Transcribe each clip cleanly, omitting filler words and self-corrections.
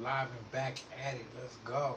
Live and back at it. Let's go.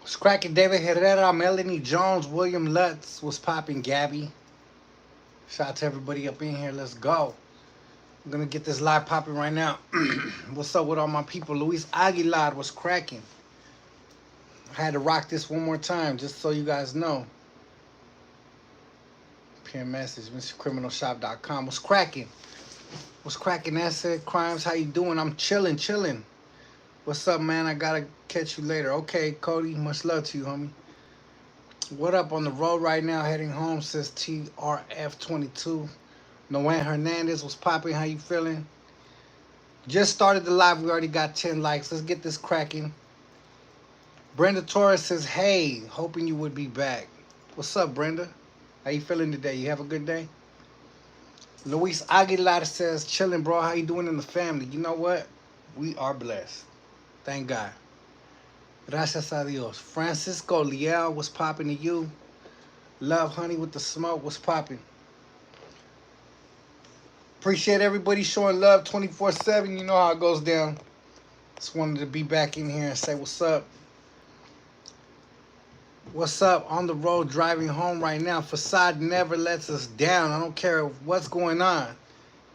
Was cracking David Herrera, Melanie Jones, William Lutz was popping Gabby. Shout out to everybody up in here. Let's go. I'm gonna get this live popping right now. What's up with all my people? Luis Aguilar was cracking. I had to rock this one more time just so you guys know. PM message, mr.criminalshop.com. What's cracking? What's cracking? Asset Crimes, how you doing? I'm chilling. What's up, man? I gotta catch you later. Okay, Cody, much love to you, homie. What up on the road right now? Heading home, says TRF22. Noan Hernandez was popping. How you feeling? Just started the live. We already got 10 likes. Let's get this cracking. Brenda Torres says, hey, hoping you would be back. What's up, Brenda? How you feeling today? You have a good day? Luis Aguilar says, chilling, bro. How you doing in the family? You know what? We are blessed. Thank God. Gracias a Dios. Francisco Liel was popping to you. Love Honey with the Smoke was popping. Appreciate everybody showing love 24/7. You know how it goes down. Just wanted to be back in here and say what's up. What's up? On the road driving home right now. Facade never lets us down. I don't care what's going on.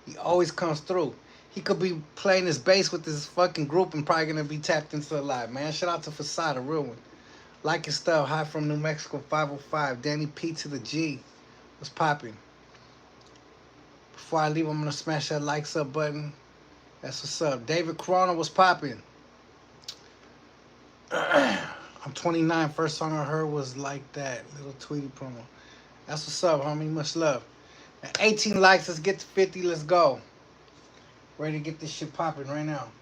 He always comes through. He could be playing his bass with his fucking group and probably going to be tapped into a live, man. Shout out to Facade, a real one. Like his stuff. Hi from New Mexico, 505. Danny P to the G. What's popping? Before I leave, I'm going to smash that likes up button. That's what's up. David Corona was popping. I'm 29. First song I heard was Like That. Little Tweety promo. That's what's up, homie. Much love. At 18 likes. Let's get to 50. Let's go. Ready to get this shit popping right now.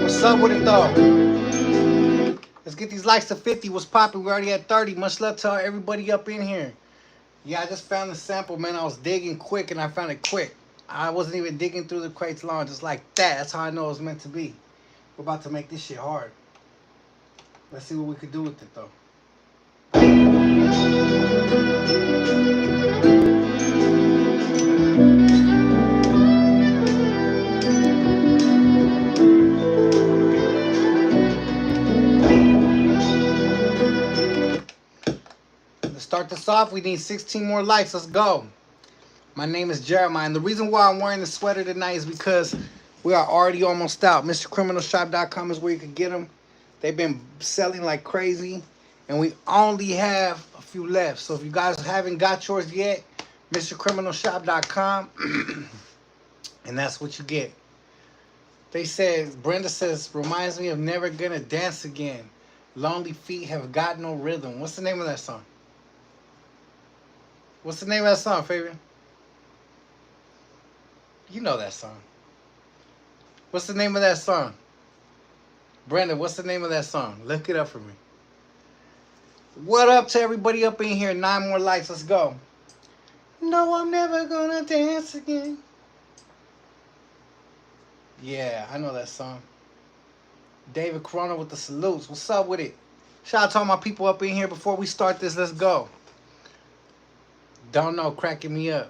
What's up with it though? Let's get these likes to 50. What's popping? We're already at 30. Much love to everybody up in here. Yeah, I just found the sample, man. I was digging quick and I found it quick. I wasn't even digging through the crates long, just like that. That's how I know it was meant to be. We're about to make this shit hard. Let's see what we could do with it though. Start this off, we need 16 more likes. Let's go. My name is Jeremiah, and the reason why I'm wearing the sweater tonight is because we are already almost out. mrcriminalshop.com is where you can get them. They've been selling like crazy, and we only have a few left. So if you guys haven't got yours yet, mrcriminalshop.com, and that's what you get. They said, Brenda says, reminds me of Never Gonna Dance Again. Lonely feet have got no rhythm. What's the name of that song? What's the name of that song, Fabian? You know that song. What's the name of that song? Brenda, what's the name of that song? Look it up for me. What up to everybody up in here? 9 more likes. Let's go. No, I'm never gonna dance again. Yeah, I know that song. David Corona with the salutes. What's up with it? Shout out to all my people up in here. Before we start this, let's go. Don't know, cracking me up.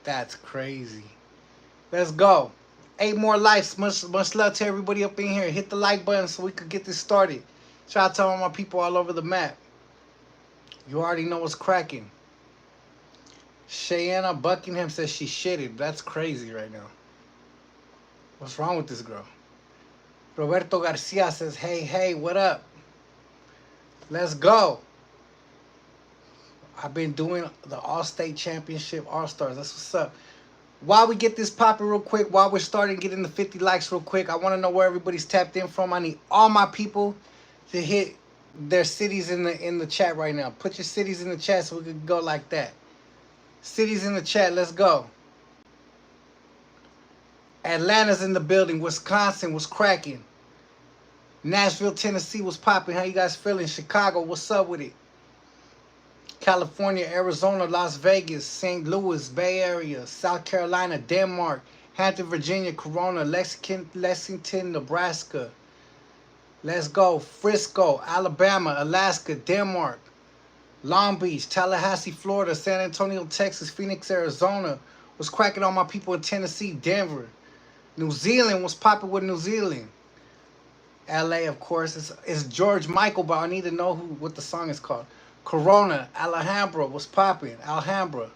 That's crazy. Let's go. 8 more likes. Much love to everybody up in here. Hit the like button so we could get this started. Shout out to all my people all over the map. You already know what's cracking. Cheyenne Buckingham says she shitted. That's crazy right now. What's wrong with this girl? Roberto Garcia says, hey, what up? Let's go. I've been doing the All-State Championship All-Stars. That's what's up. While we get this popping real quick, while we're starting getting the 50 likes real quick, I want to know where everybody's tapped in from. I need all my people to hit their cities in the chat right now. Put your cities in the chat so we can go like that. Cities in the chat, let's go. Atlanta's in the building. Wisconsin was cracking. Nashville, Tennessee was popping. How you guys feeling? Chicago, what's up with it? California, Arizona, Las Vegas, St. Louis, Bay Area, South Carolina, Denmark, Hampton, Virginia, Corona, Lexington, Nebraska. Let's go. Frisco, Alabama, Alaska, Denmark, Long Beach, Tallahassee, Florida, San Antonio, Texas, Phoenix, Arizona. Was cracking on my people in Tennessee, Denver. New Zealand was popping with New Zealand. LA, of course. It's George Michael, but I need to know what the song is called. Corona, Alhambra was popping. Alhambra.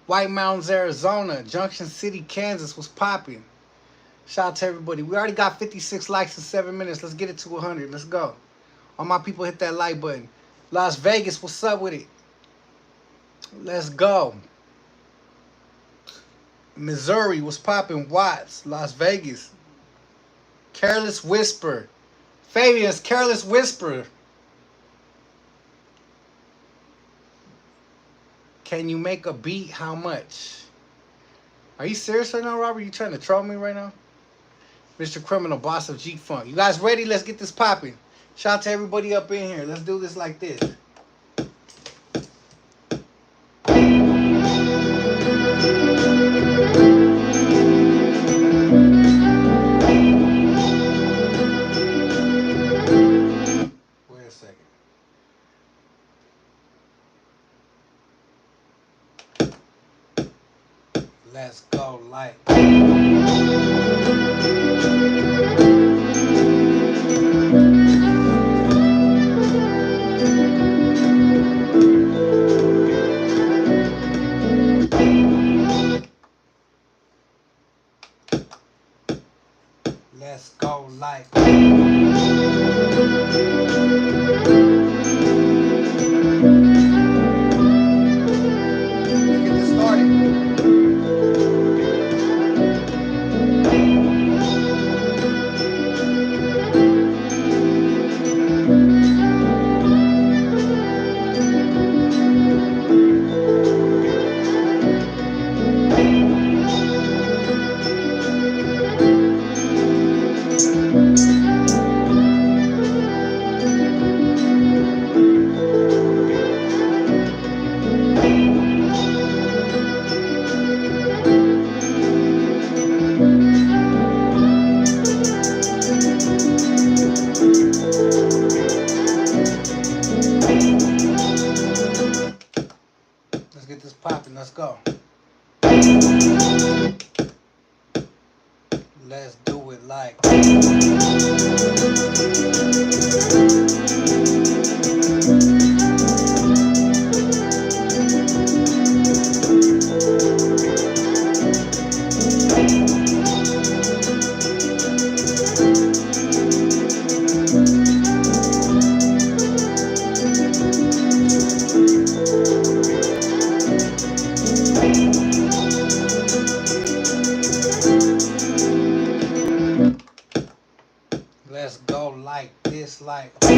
White Mountains, Arizona. Junction City, Kansas was popping. Shout out to everybody. We already got 56 likes in 7 minutes. Let's get it to 100. Let's go. All my people hit that like button. Las Vegas, what's up with it? Let's go. Missouri was popping. Watts, Las Vegas. Careless Whisper. Fabian's Careless Whisper. Can you make a beat? How much? Are you serious right now, Robert? You trying to troll me right now? Mr. Criminal, boss of G-Funk. You guys ready? Let's get this popping. Shout out to everybody up in here. Let's do this like this. Wait a second. Let's go like. Let's go like. Let's get this started. Let's get this popping. Let's go. Let's do it like. like.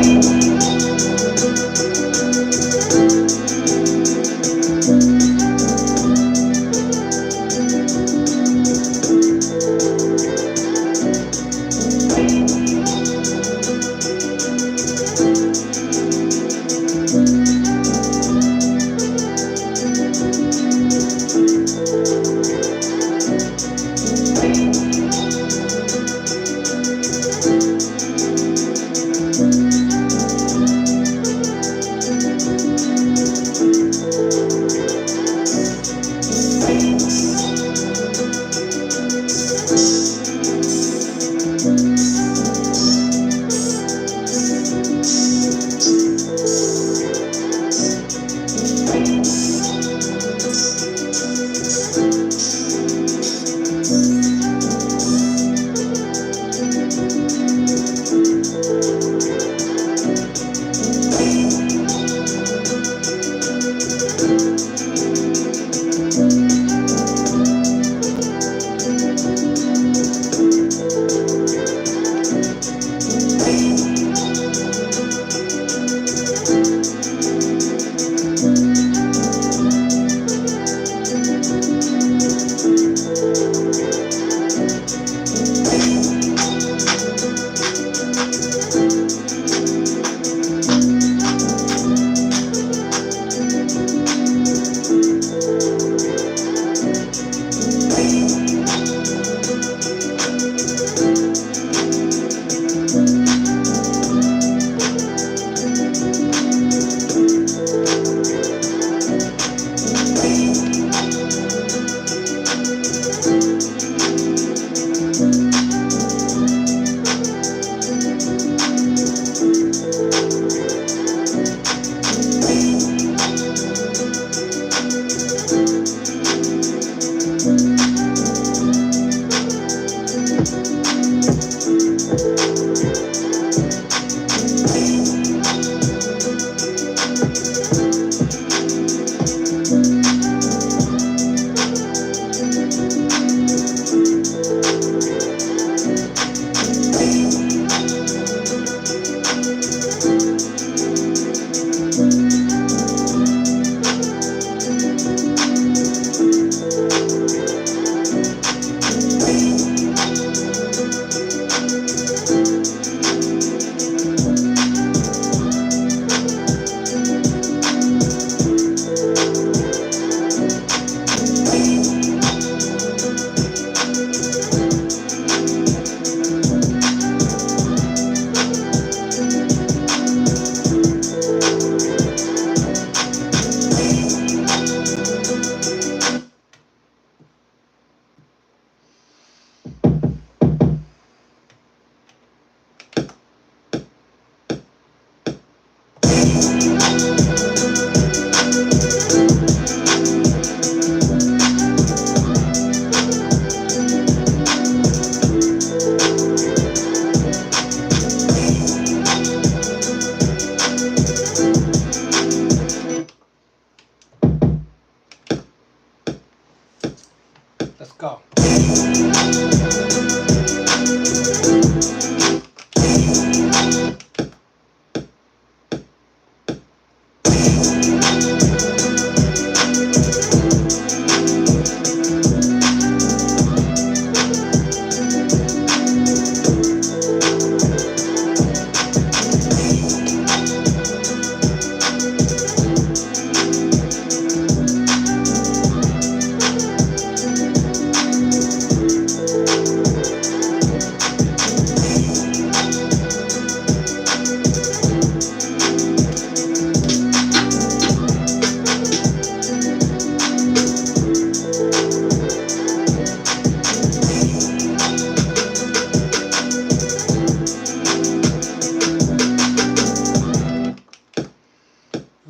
Let's go.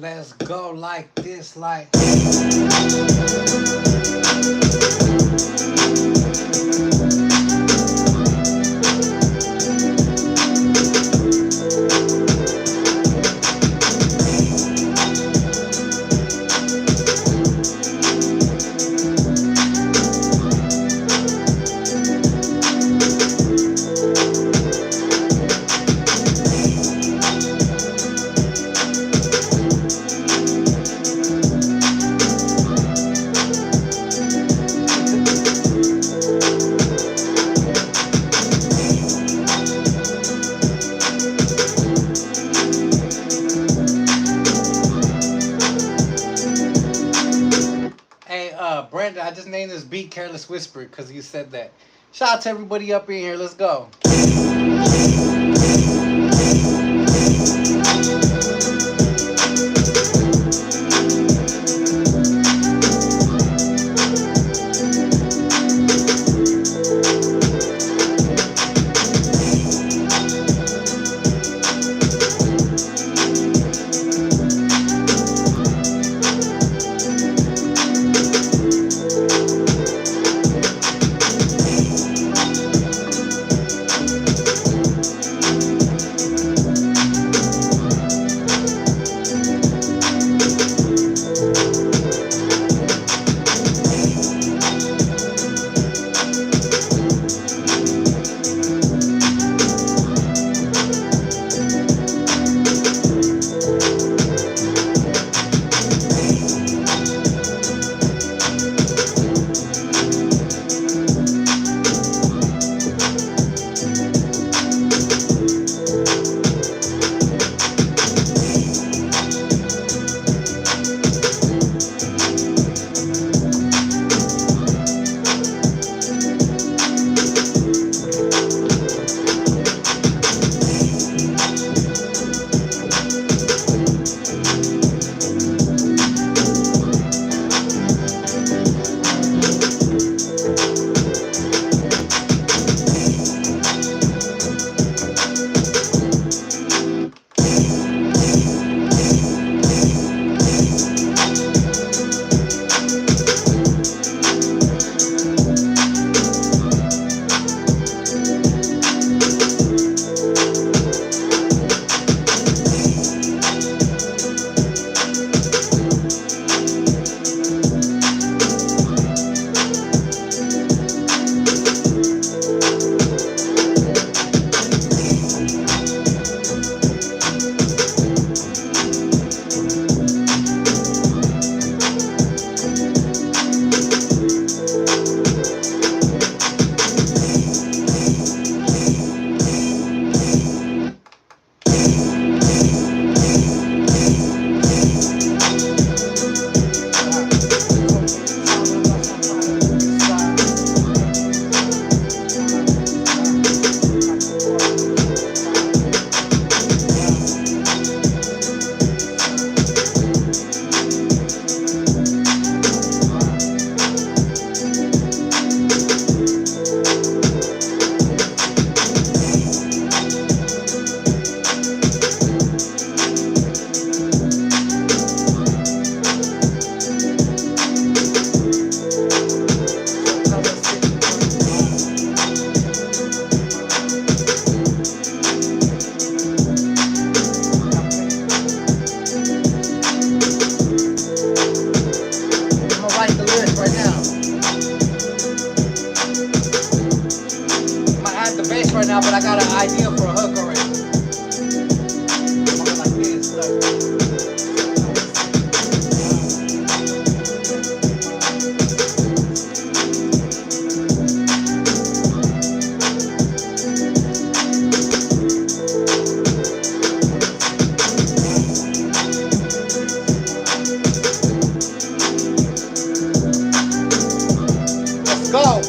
Let's go like this, like. Let's whisper it because you said that. Shout out to everybody up in here. Let's go. Right now, but I got an idea for a hook already. I'm going like this, look. Let's go.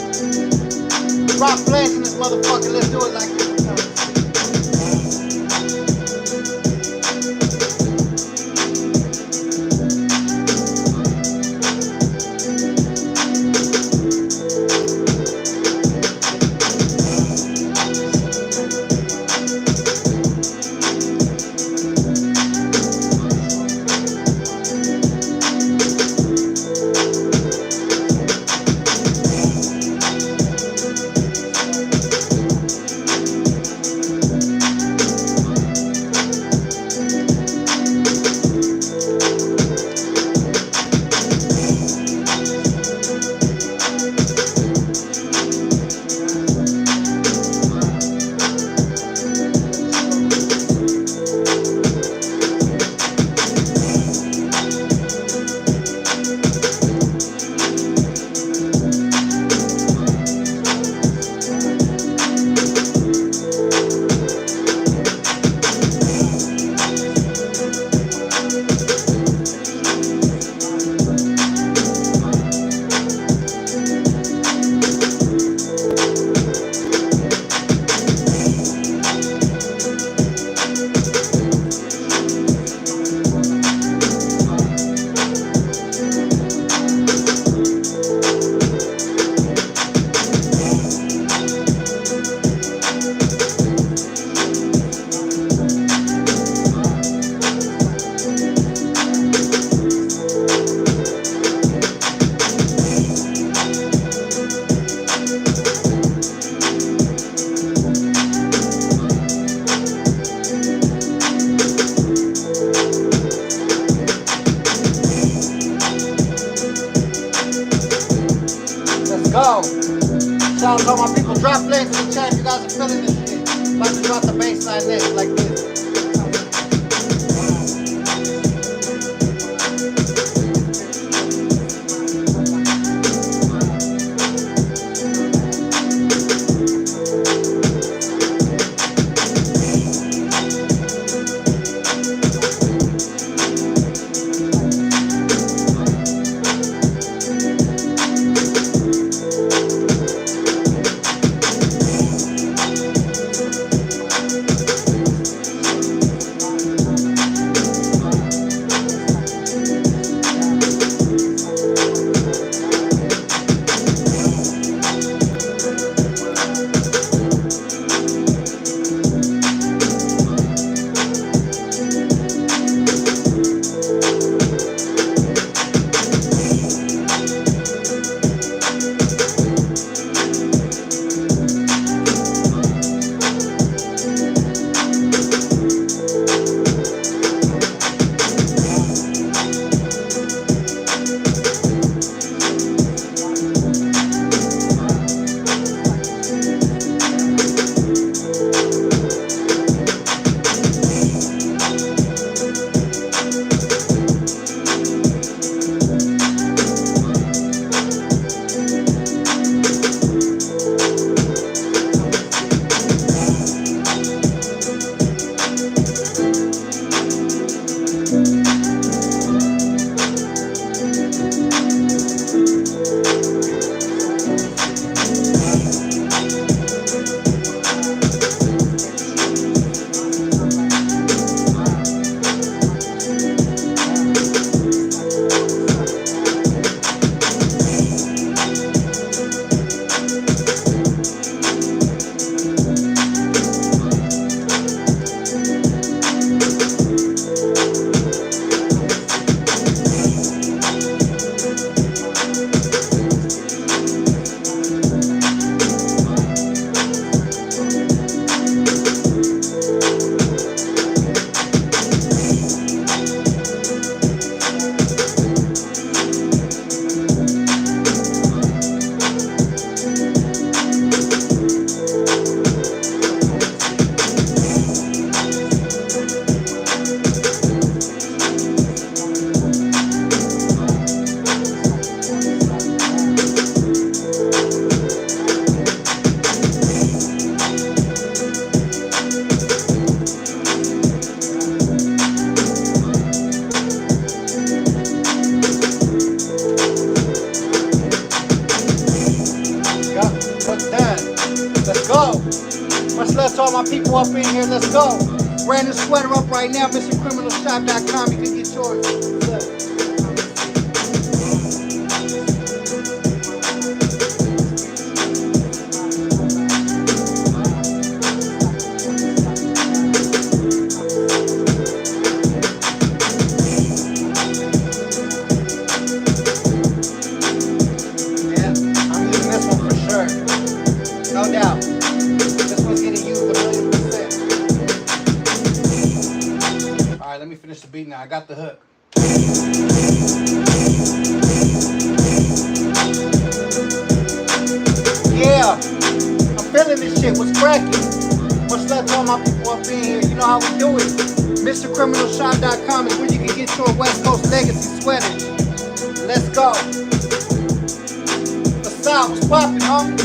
Rock flash in this motherfucker. Let's do it like this. all my people, drop links in the chat if you guys are feeling this shit. About to drop the baseline next, like this. All my people up in here, let's go. Brand new sweater up right now, mr.criminal.shop.com. You can get yours. Yeah, I'm using this one for sure. No doubt. This one's getting used 1,000,000%. Alright, let me finish the beat now. I got the hook. Yeah, I'm feeling this shit. What's cracking? Much love to all my people up in here. You know how we do it. mrcriminalshop.com is where you can get your West Coast legacy sweaters. Let's go. What's up? What's poppin', homie?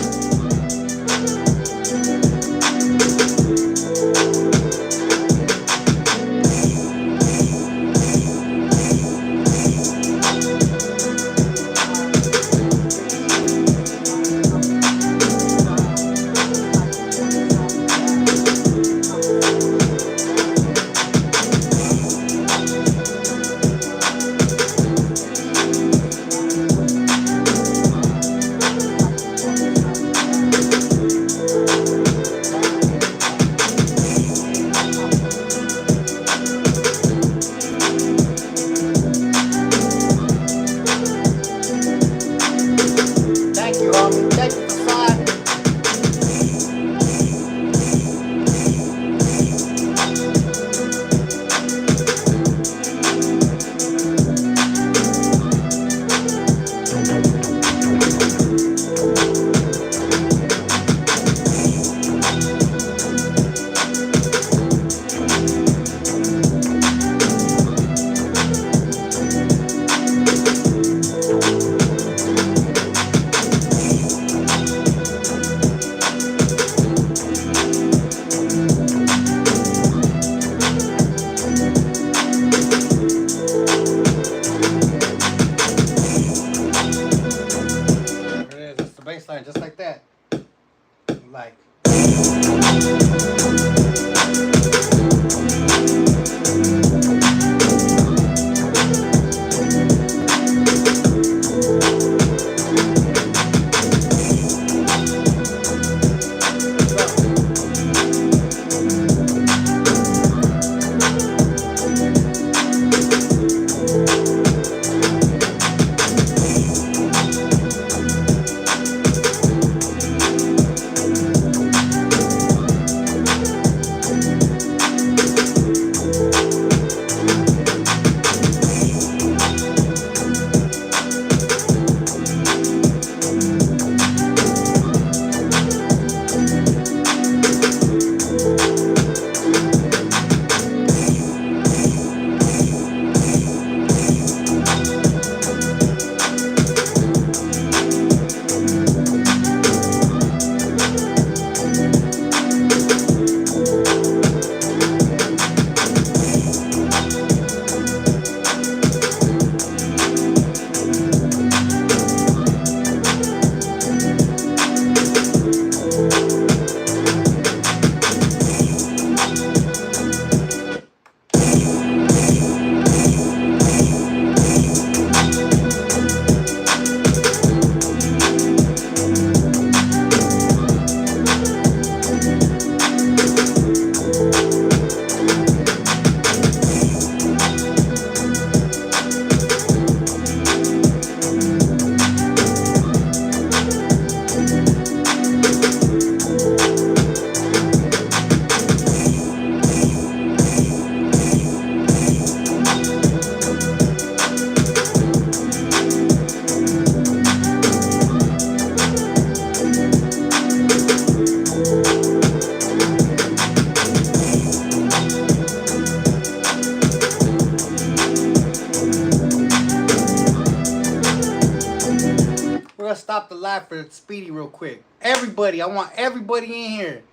Stop the live for Speedy real quick. Everybody, I want everybody in here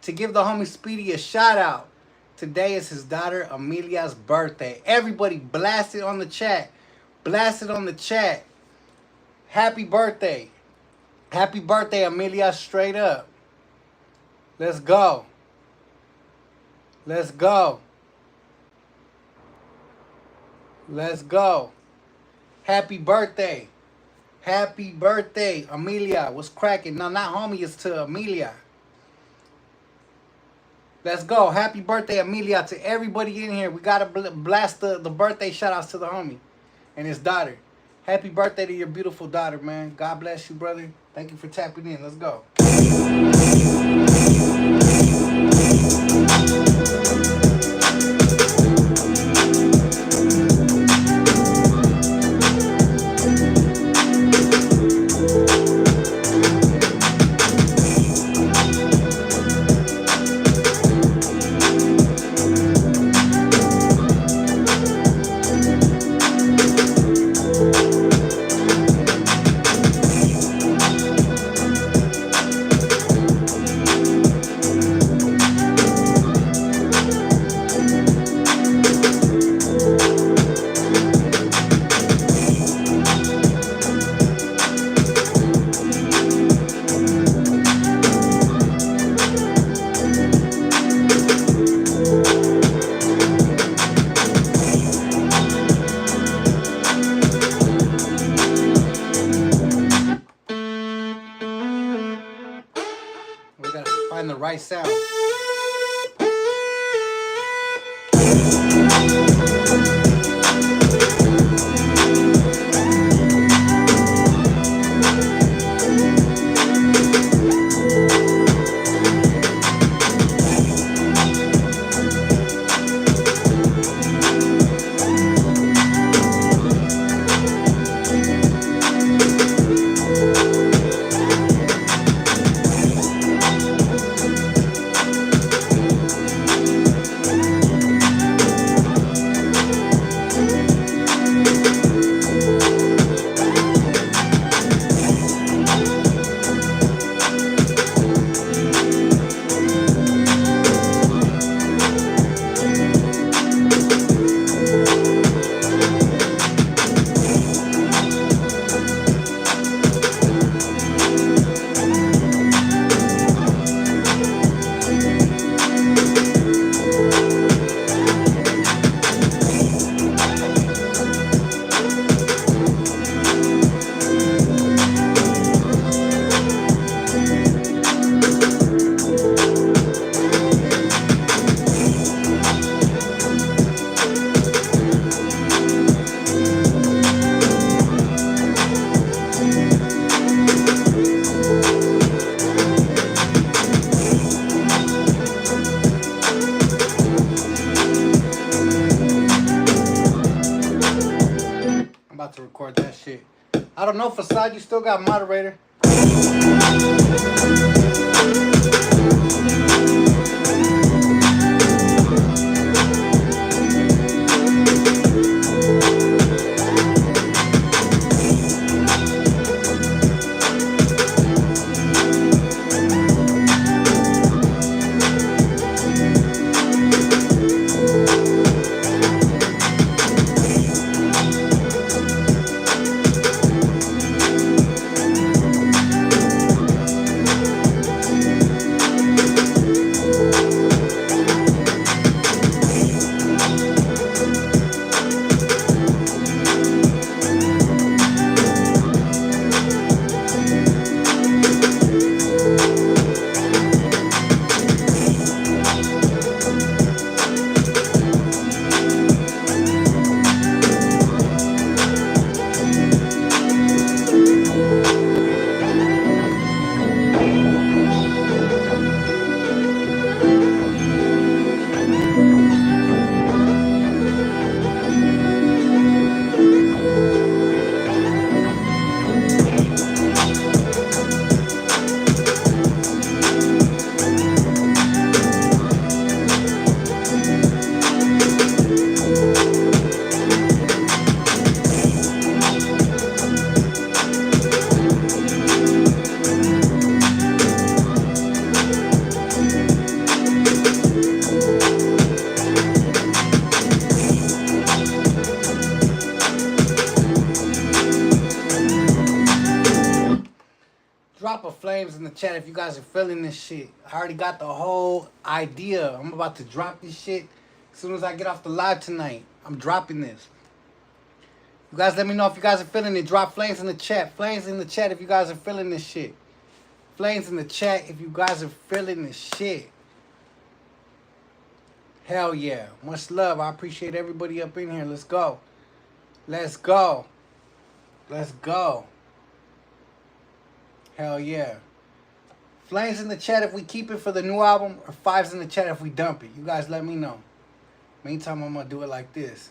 to give the homie Speedy a shout out. Today is his daughter Amelia's birthday. Everybody blast it on the chat. Blast it on the chat. Happy birthday. Happy birthday, Amelia, straight up. Let's go. Let's go. Let's go. Happy birthday. Happy birthday, Amelia. What's cracking? No, not homie, it's to Amelia. Let's go. Happy birthday, Amelia, to everybody in here. We got to blast the birthday shout-outs to the homie and his daughter. Happy birthday to your beautiful daughter, man. God bless you, brother. Thank you for tapping in. Let's go. Find the right sound. I don't know, Facade, you still got moderator. Drop a flames in the chat if you guys are feeling this shit. I already got the whole idea. I'm about to drop this shit as soon as I get off the live tonight. I'm dropping this. You guys let me know if you guys are feeling it. Drop flames in the chat. Flames in the chat if you guys are feeling this shit. Flames in the chat if you guys are feeling this shit. Hell yeah. Much love. I appreciate everybody up in here. Let's go. Let's go. Let's go. Hell yeah. Flames in the chat if we keep it for the new album, or fives in the chat if we dump it. You guys let me know. Meantime, I'm going to do it like this.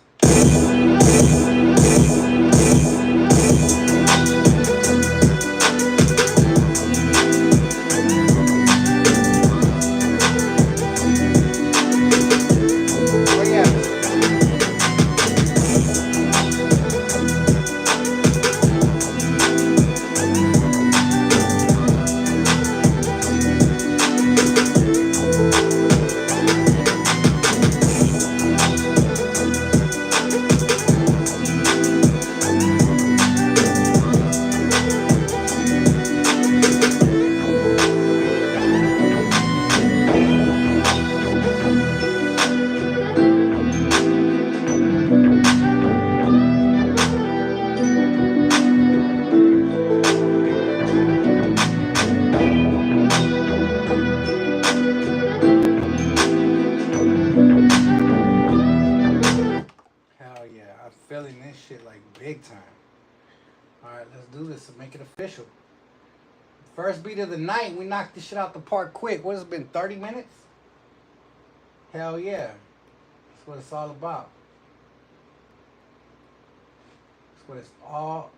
First beat of the night, we knocked this shit out the park quick. What has it been, 30 minutes? Hell yeah. That's what it's all about. That's what it's all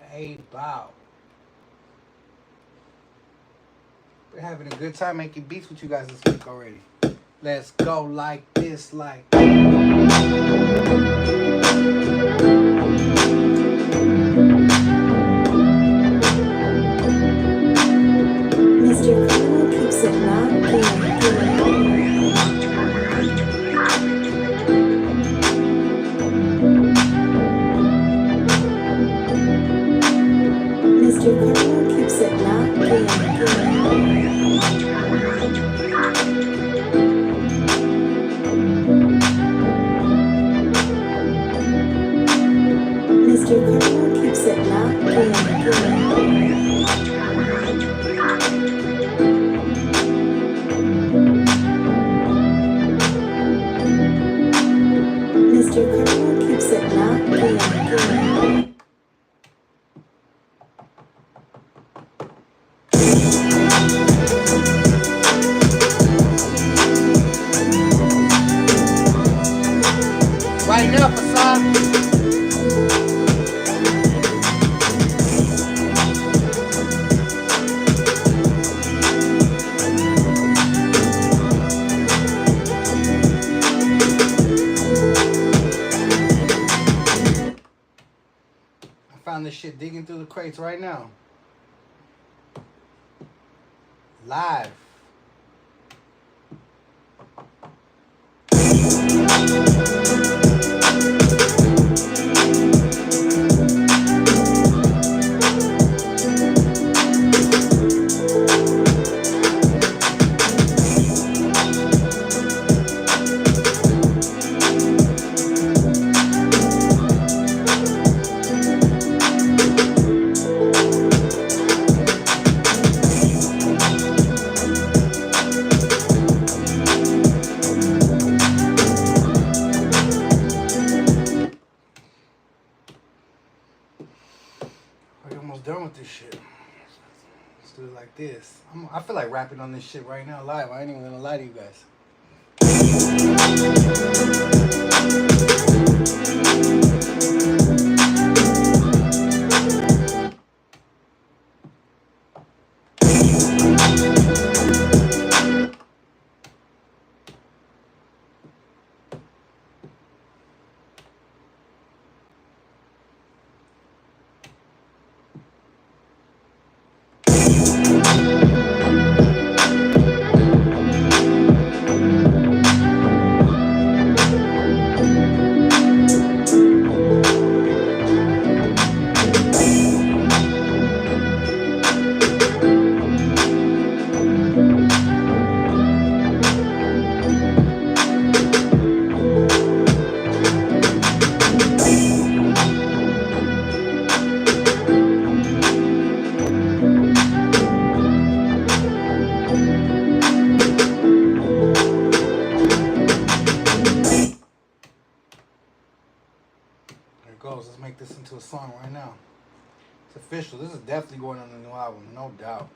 about. We're having a good time making beats with you guys this week already. Let's go like this, like... Mr. Criminal keeps it locked Mr. Criminal keeps it locked Mr. Criminal keeps it locked Mr. Criminal keeps it locked Right now, Facade. shit, digging through the crates right now. Live. We're almost done with this shit. Let's do it like this. I feel like rapping on this shit right now live. I ain't even gonna lie to you guys. There it goes. Let's make this into a song right now. It's official. This is definitely going on the new album, no doubt.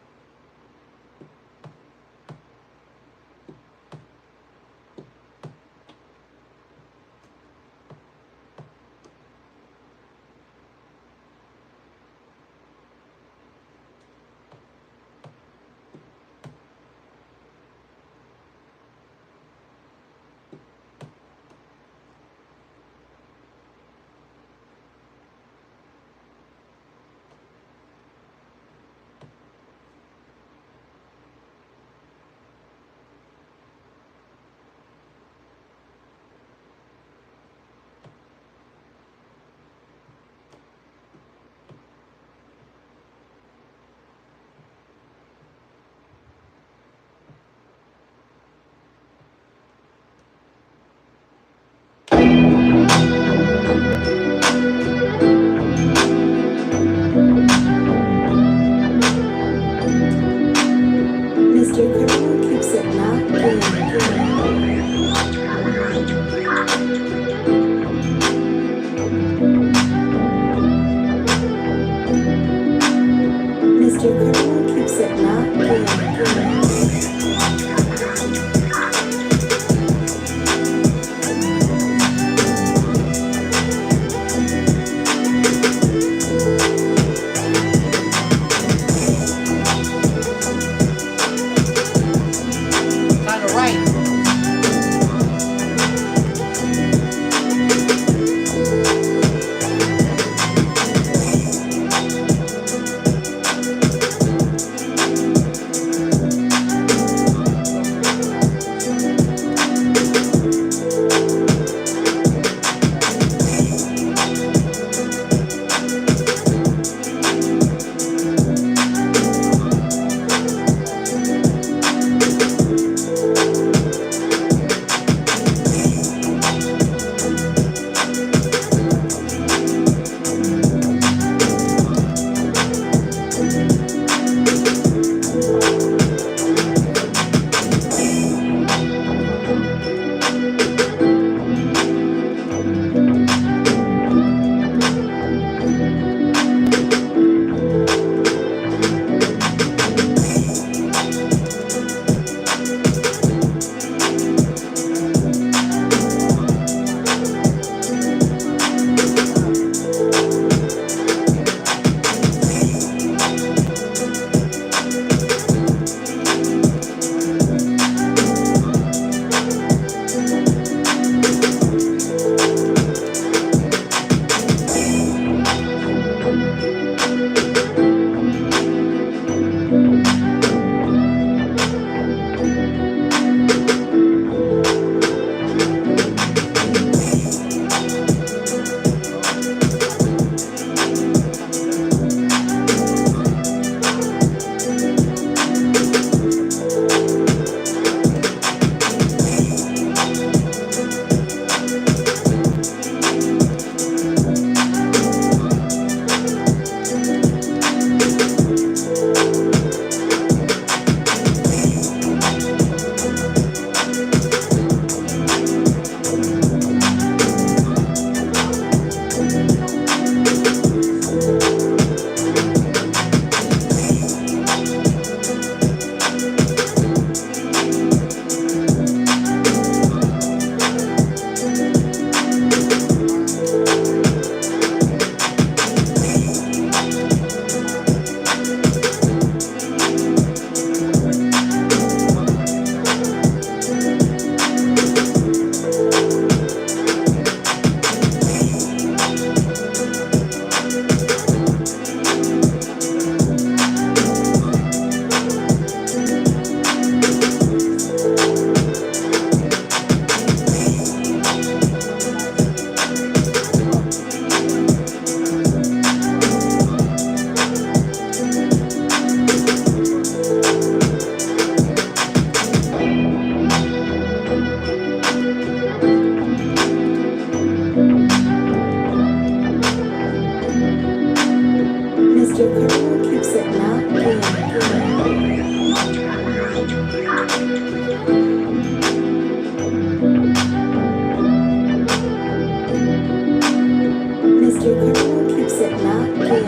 Mr. Criminal keeps it locked in.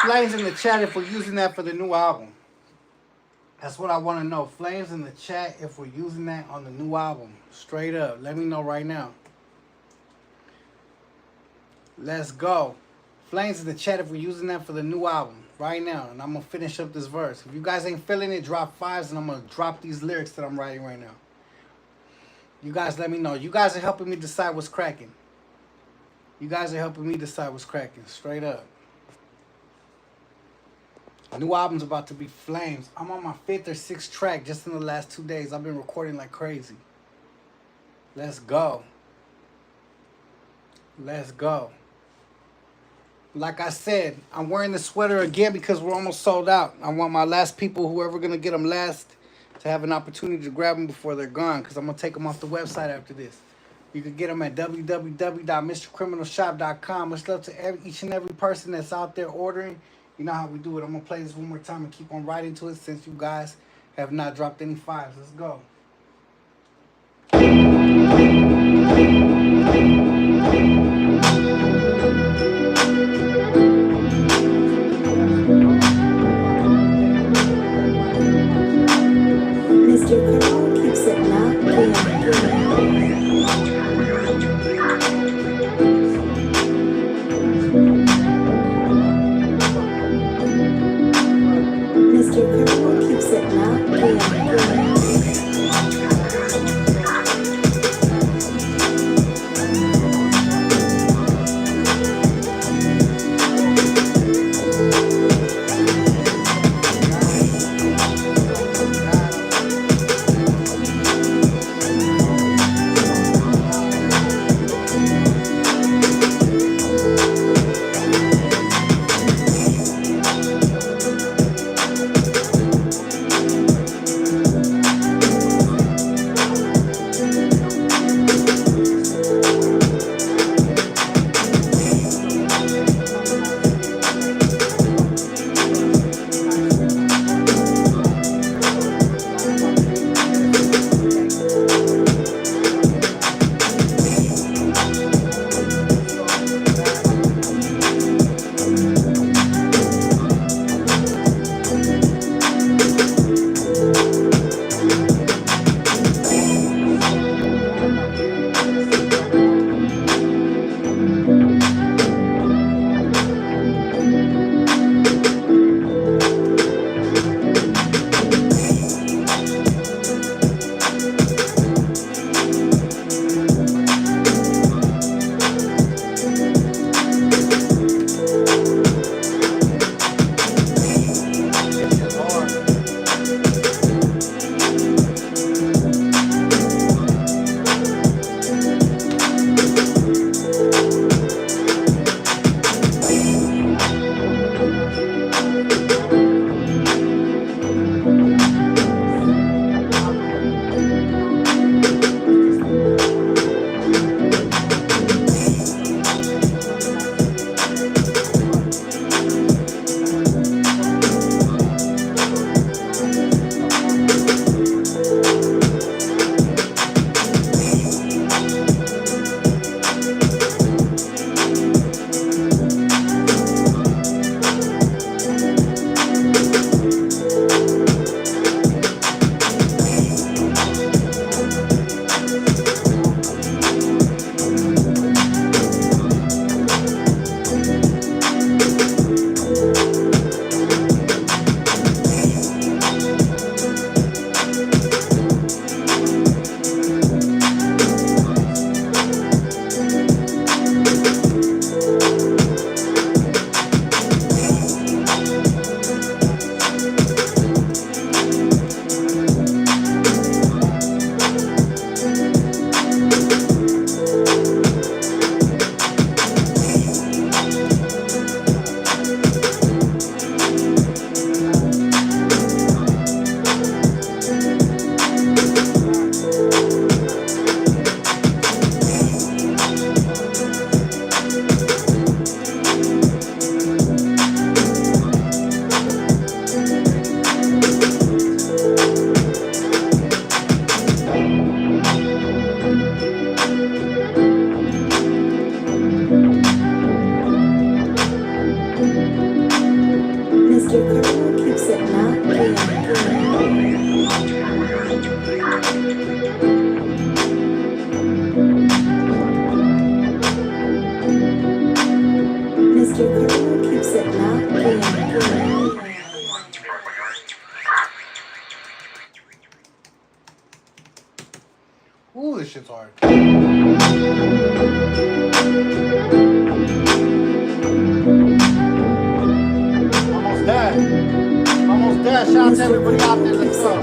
Flames in the chat if we're using that for the new album. That's what I want to know. Flames in the chat if we're using that on the new album. Straight up. Let me know right now. Let's go. Flames in the chat if we're using that for the new album. Right now. And I'm going to finish up this verse. If you guys ain't feeling it, drop fives and I'm going to drop these lyrics that I'm writing right now. You guys let me know. You guys are helping me decide what's cracking. You guys are helping me decide what's cracking. Straight up. New album's about to be flames. I'm on my 5th or 6th track just in the last 2 days. I've been recording like crazy. Let's go. Let's go. Like I said, I'm wearing the sweater again because we're almost sold out. I want my last people, whoever going to get them last, to have an opportunity to grab them before they're gone because I'm going to take them off the website after this. You can get them at www.mrcriminalshop.com. Much love to each and every person that's out there ordering. You know how we do it. I'm going to play this one more time and keep on writing to it since you guys have not dropped any fives. Let's go. Mr. Criminal keeps it locked in. Mr. Criminal keeps it locked in. Ooh, this shit's hard. Almost there. Almost there. Shout out to everybody out there. Let's go.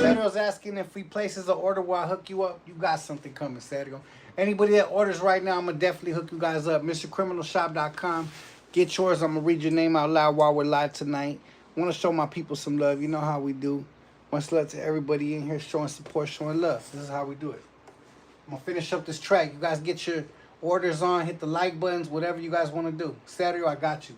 Sergio's asking if he places an order where I hook you up. You got something coming, Sergio. Anybody that orders right now, I'm going to definitely hook you guys up. mrcriminalshop.com. Get yours. I'm going to read your name out loud while we're live tonight. I want to show my people some love. You know how we do. Much love to everybody in here showing support, showing love. This is how we do it. I'm going to finish up this track. You guys get your orders on. Hit the like buttons. Whatever you guys want to do. Sergio, I got you.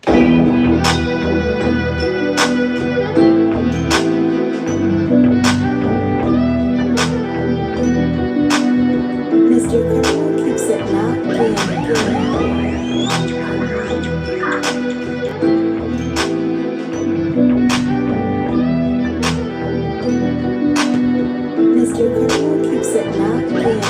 Mr. Criminal keeps it locked in. Mr. Criminal keeps it locked in.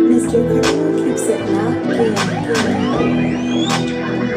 Mr. Criminal keeps it locked in.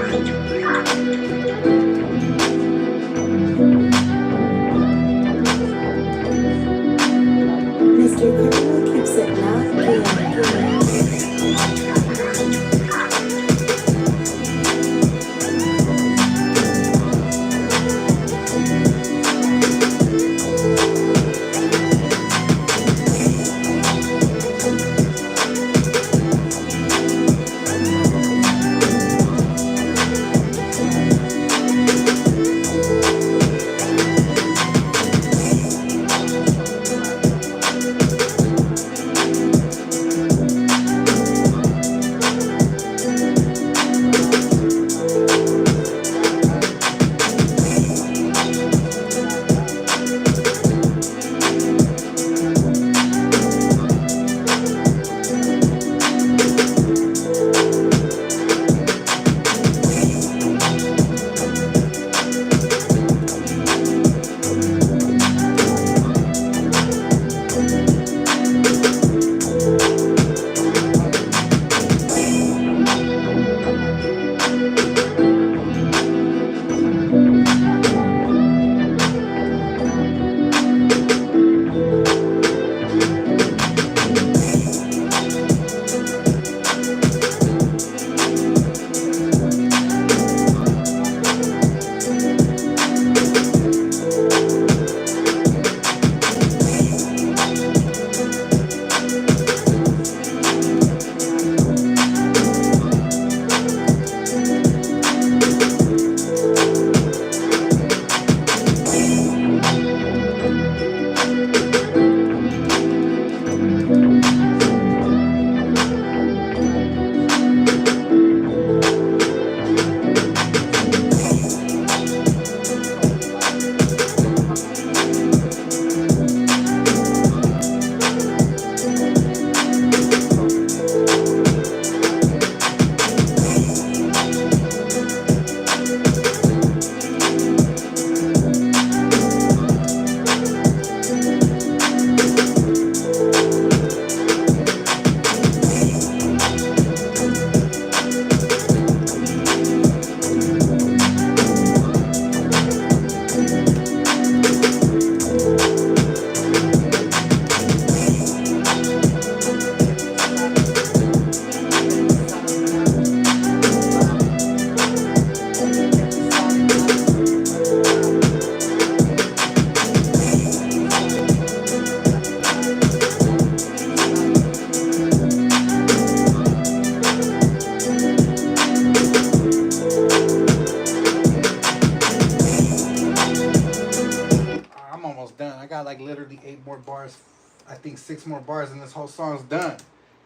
think 6 more bars and this whole song's done.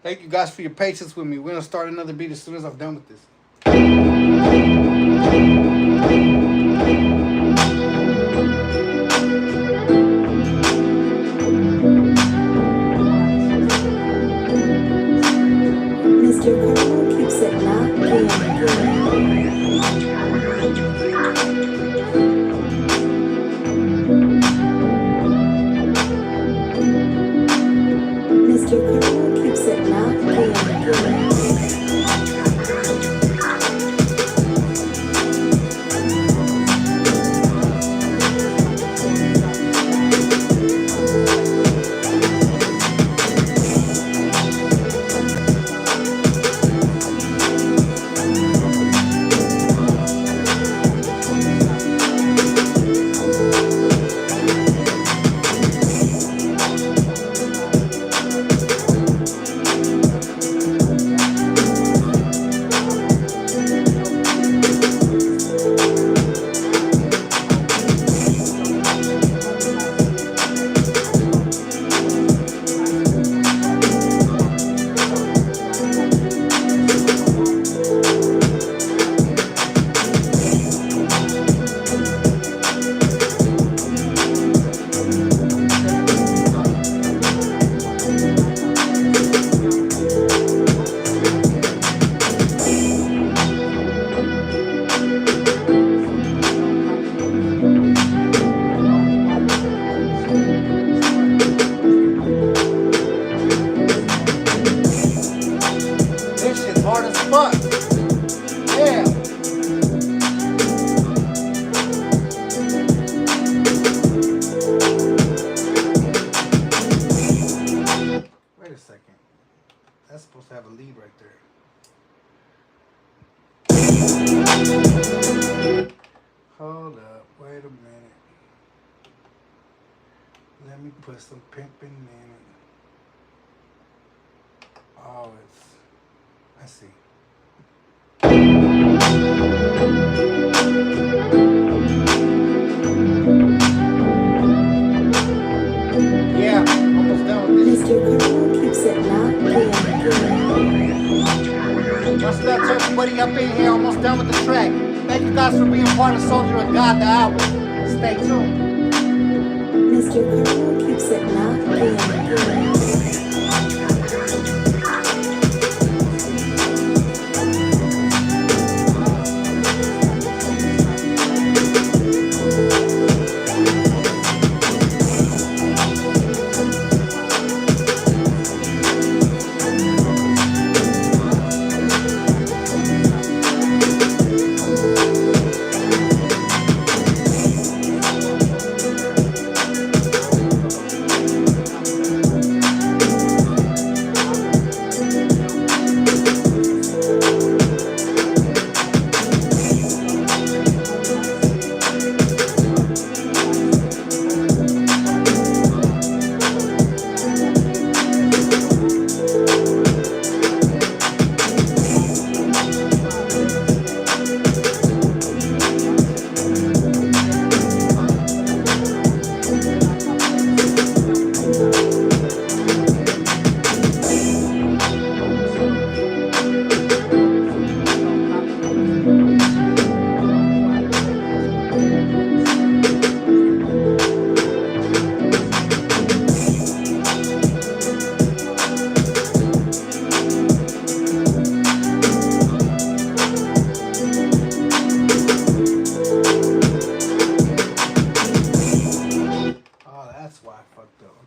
Thank you guys for your patience with me. We're gonna start another beat as soon as I'm done with this. mr.criminal keeps it locked mr.criminal keeps it locked Hard as fuck. Yeah. Wait a second. That's supposed to have a lead right there. Hold up. Wait a minute. Let me put some pimping in it. Oh, I see. Yeah, almost done with this. mr.criminal keeps it locked Much love to everybody up in here. Almost done with the track. Thank you guys for being part of Soldier of God, the album. Stay tuned. mr.criminal keeps it locked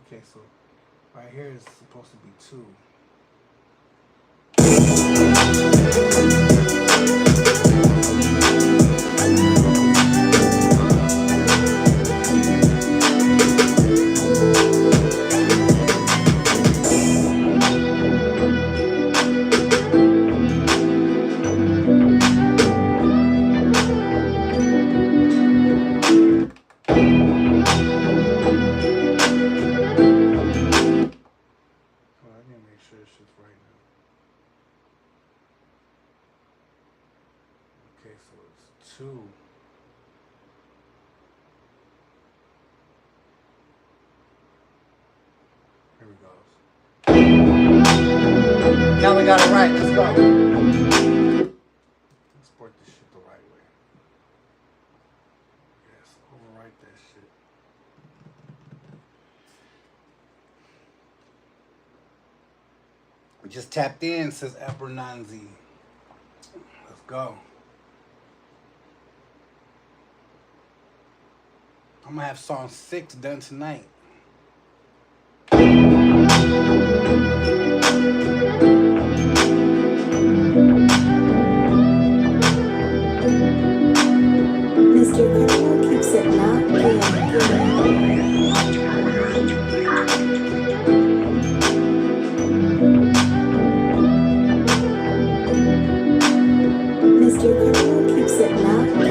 Okay, so right here is supposed to be 2. Sure this shit's right now. Okay, so it's 2. Here we Now we got it right. Let's go. Export this shit the right way. Yes, overwrite that shit. We just tapped in, says Abernanzi. Let's go. I'm gonna have song 6 done tonight. mr.criminal keeps it locked in. mr.criminal keeps it locked in.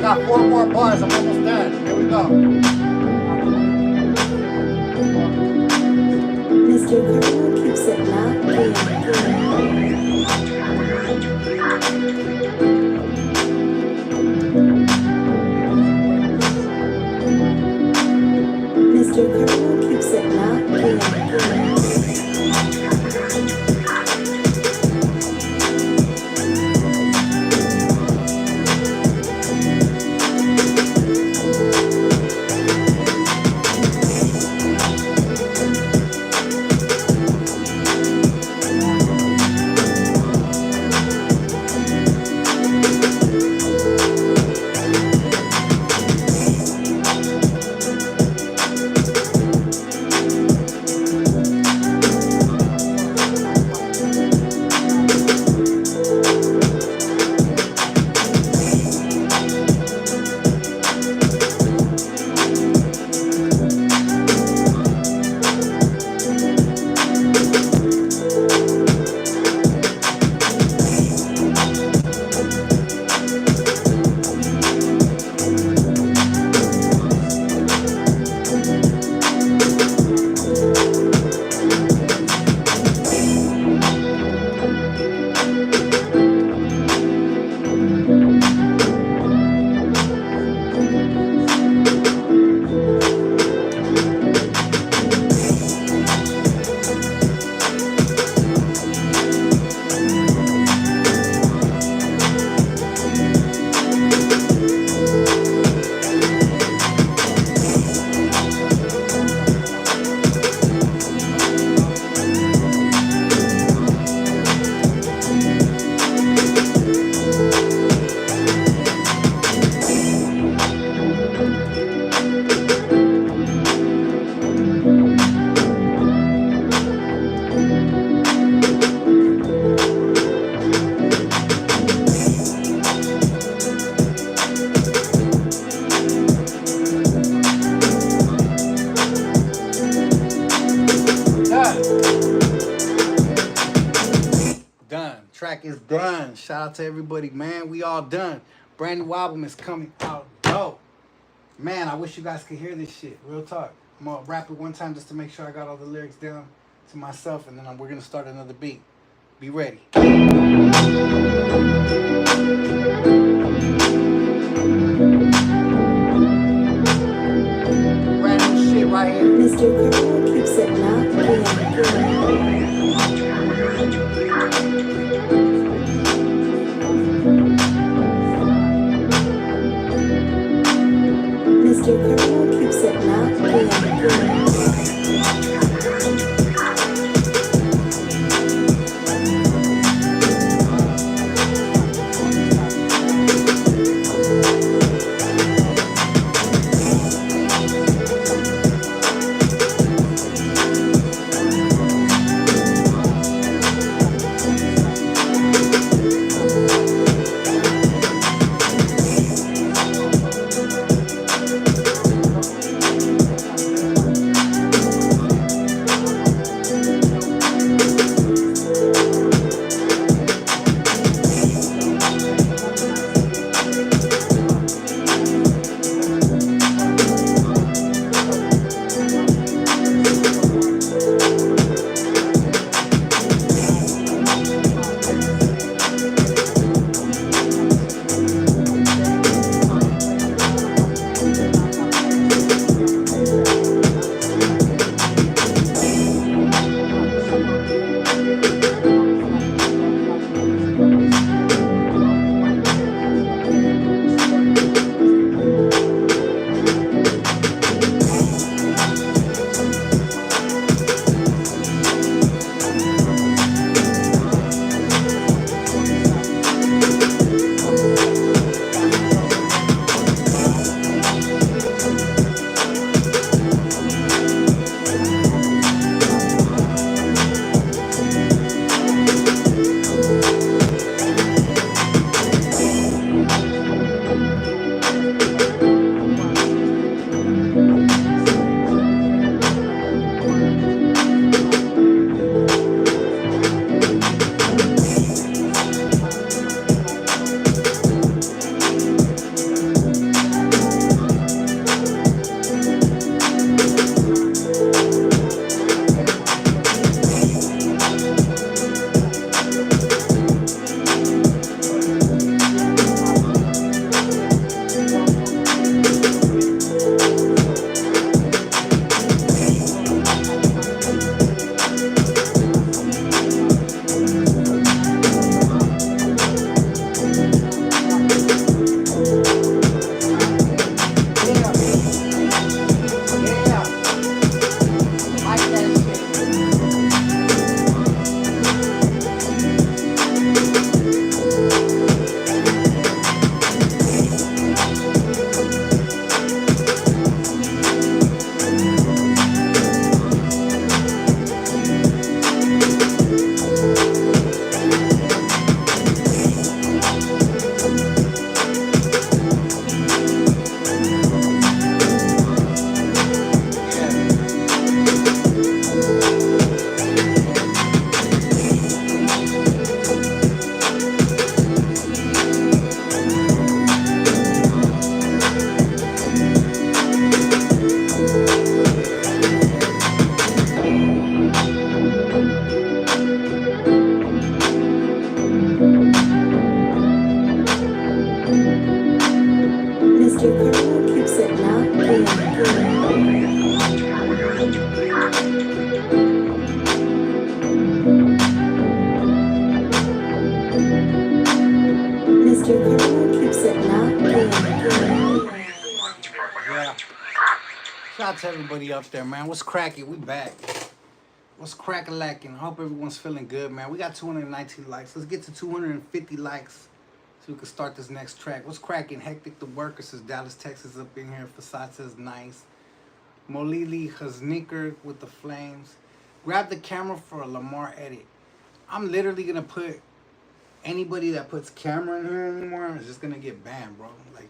got 4 more bars. I'm almost done. Here we go. mr.criminal keeps it locked in. mr.criminal keeps it locked in. track is done. Shout out to everybody, man. We all done. Brand new album is coming out. Oh, man, I wish you guys could hear this shit. Real talk. I'm gonna rap it one time just to make sure I got all the lyrics down to myself, and then we're gonna start another beat. Be ready. Brand new shit right here. Mr. Criminal keeps it locked in. Mr. Criminal keeps it locked in. Shout out to everybody up there, man. What's cracking? We back. What's cracking-lacking? I hope everyone's feeling good, man. We got 219 likes. Let's get to 250 likes so we can start this next track. What's cracking? Hectic the Worker says Dallas, Texas up in here. Facade says nice. Molili Haznicker with the flames. Grab the camera for a Lamar edit. I'm literally going to put anybody that puts camera in here anymore is just going to get banned, bro. Like,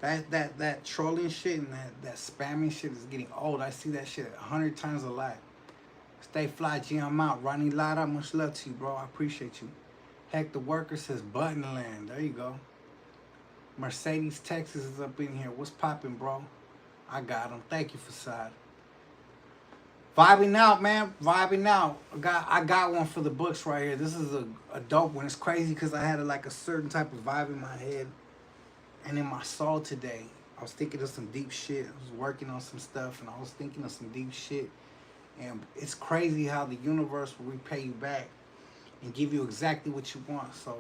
that trolling shit and that spamming shit is getting old. I see that shit 100 times a lot. Stay fly, G. I'm out. Ronnie Lara, much love to you, bro. I appreciate you. Heck, the worker says Buttonland. There you go. Mercedes, Texas is up in here. What's poppin', bro? I got him. Thank you, Facade. Vibing out, man. Vibing out. I got one for the books right here. This is a dope one. It's crazy because I had like a certain type of vibe in my head and in my soul today. I was thinking of some deep shit. I was working on some stuff and I was thinking of some deep shit. And it's crazy how the universe will repay you back and give you exactly what you want. So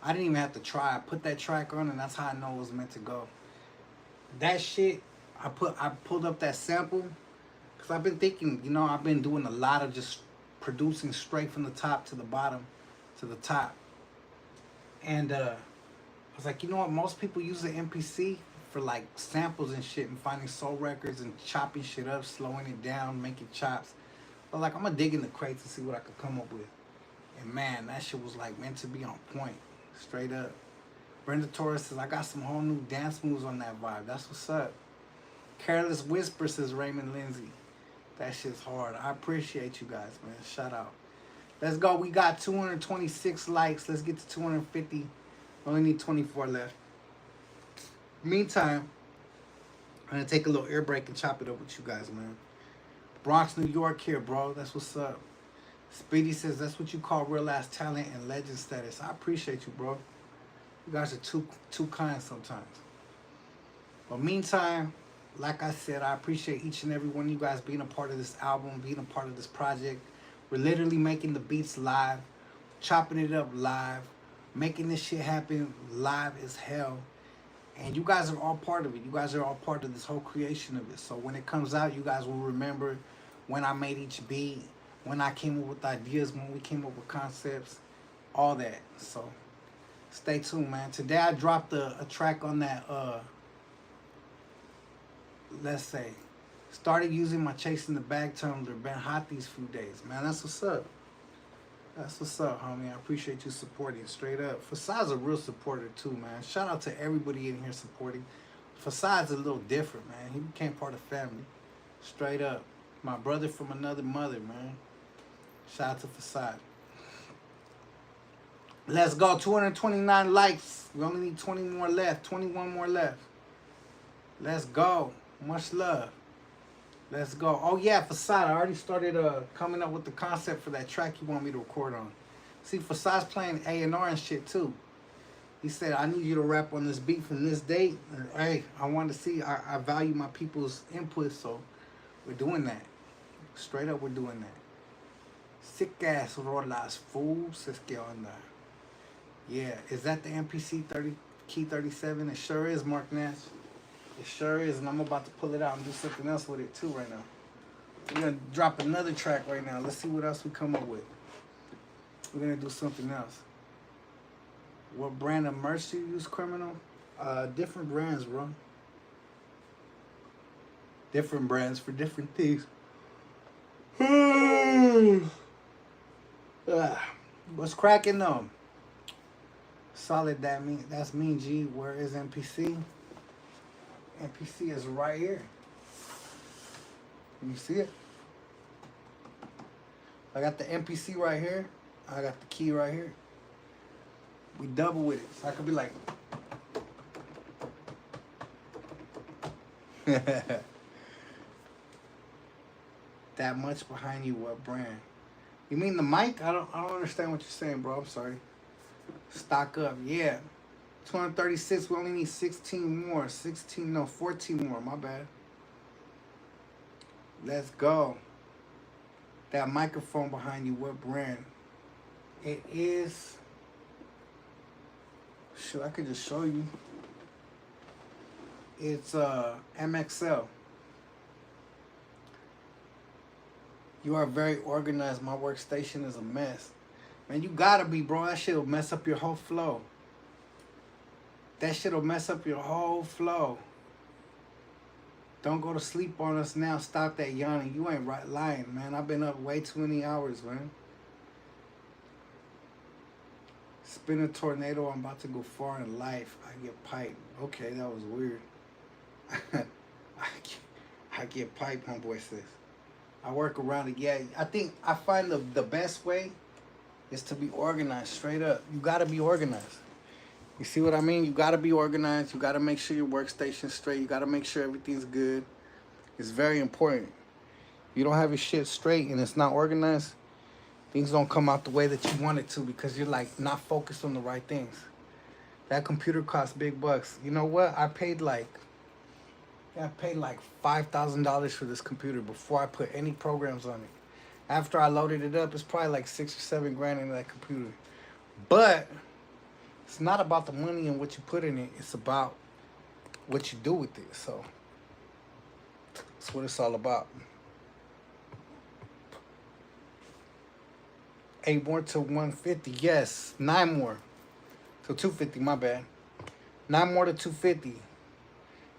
I didn't even have to try. I put that track on and that's how I know it was meant to go. That shit, I pulled up that sample. Because I've been thinking, you know, I've been doing a lot of just producing straight from the top to the bottom to the top. And I was like, you know what? Most people use the MPC for like samples and shit and finding soul records and chopping shit up, slowing it down, making chops. But like, I'm going to dig in the crates and see what I could come up with. And man, that shit was like meant to be on point. Straight up. Brenda Torres says, I got some whole new dance moves on that vibe. That's what's up. Careless Whisper says Raymond Lindsay. That shit's hard. I appreciate you guys, man. Shout out. Let's go. We got 226 likes. Let's get to 250. We only need 24 left. Meantime, I'm going to take a little air break and chop it up with you guys, man. Bronx, New York here, bro. That's what's up. Speedy says, that's what you call real-ass talent and legend status. I appreciate you, bro. You guys are too kind sometimes. But meantime, like I said, I appreciate each and every one of you guys being a part of this album, being a part of this project. We're literally making the beats live, chopping it up live, making this shit happen live as hell. And you guys are all part of it. You guys are all part of this whole creation of it. So when it comes out, you guys will remember when I made each beat, when I came up with ideas, when we came up with concepts, all that. So stay tuned, man. Today I dropped a track on that, let's say, started using my Chasing the Bag tumbler. Been hot these few days, man. That's what's up. That's what's up, homie. I appreciate you supporting. Straight up. Facade's a real supporter too, man. Shout out to everybody in here supporting. Facade's a little different, man. He became part of family. Straight up. My brother from another mother, man. Shout out to Facade. Let's go. 229 likes. We only need 20 more left. 21 more left. Let's go. Much love. Let's go. Oh yeah, Facade. I already started coming up with the concept for that track you want me to record on. See, Facade's playing A&R and shit too. He said, I need you to rap on this beat from this date. And, hey, I want to see, I value my people's input, so we're doing that. Straight up, we're doing that. Sick ass rolas, fools. Let's get on that. Yeah, is that the MPC 30 Key 37? It sure is, Mark Nash. It sure is, and I'm about to pull it out and do something else with it too right now. We're going to drop another track right now. Let's see what else we come up with. We're going to do something else. What brand of merch do you use, Criminal? Different brands, bro. Different brands for different things. What's cracking though? Solid, that's Mean G. Where is MPC? MPC is right here. Can you see it? I got the MPC right here. I got the key right here. We double with it. So I could be like. That much behind you, what brand? You mean the mic? I don't understand what you're saying, bro. I'm sorry. Stock up, yeah. 236, we only need 16 more. 14 more, my bad. Let's go. That microphone behind you, what brand? It is, shoot, I could just show you. It's MXL. You are very organized. My workstation is a mess. Man, you gotta be, bro. That shit'll mess up your whole flow. That shit'll mess up your whole flow. Don't go to sleep on us now. Stop that yawning. You ain't right lying, man. I've been up way too many hours, man. Spin a tornado. I'm about to go far in life. I get piped. Okay, that was weird. I get piped, homeboy says. I work around it. Yeah, I think I find the best way is to be organized, straight up. You gotta be organized. You see what I mean? You gotta be organized. You gotta make sure your workstation's straight. You gotta make sure everything's good. It's very important. You don't have your shit straight and it's not organized, things don't come out the way that you want it to because you're like not focused on the right things. That computer costs big bucks. You know what? I paid like $5,000 for this computer before I put any programs on it. After I loaded it up, it's probably like 6 or 7 grand into that computer. But it's not about the money and what you put in it. It's about what you do with it. So that's what it's all about. 8 more to 150. Yes. 9 more. So 250, my bad. 9 more to 250.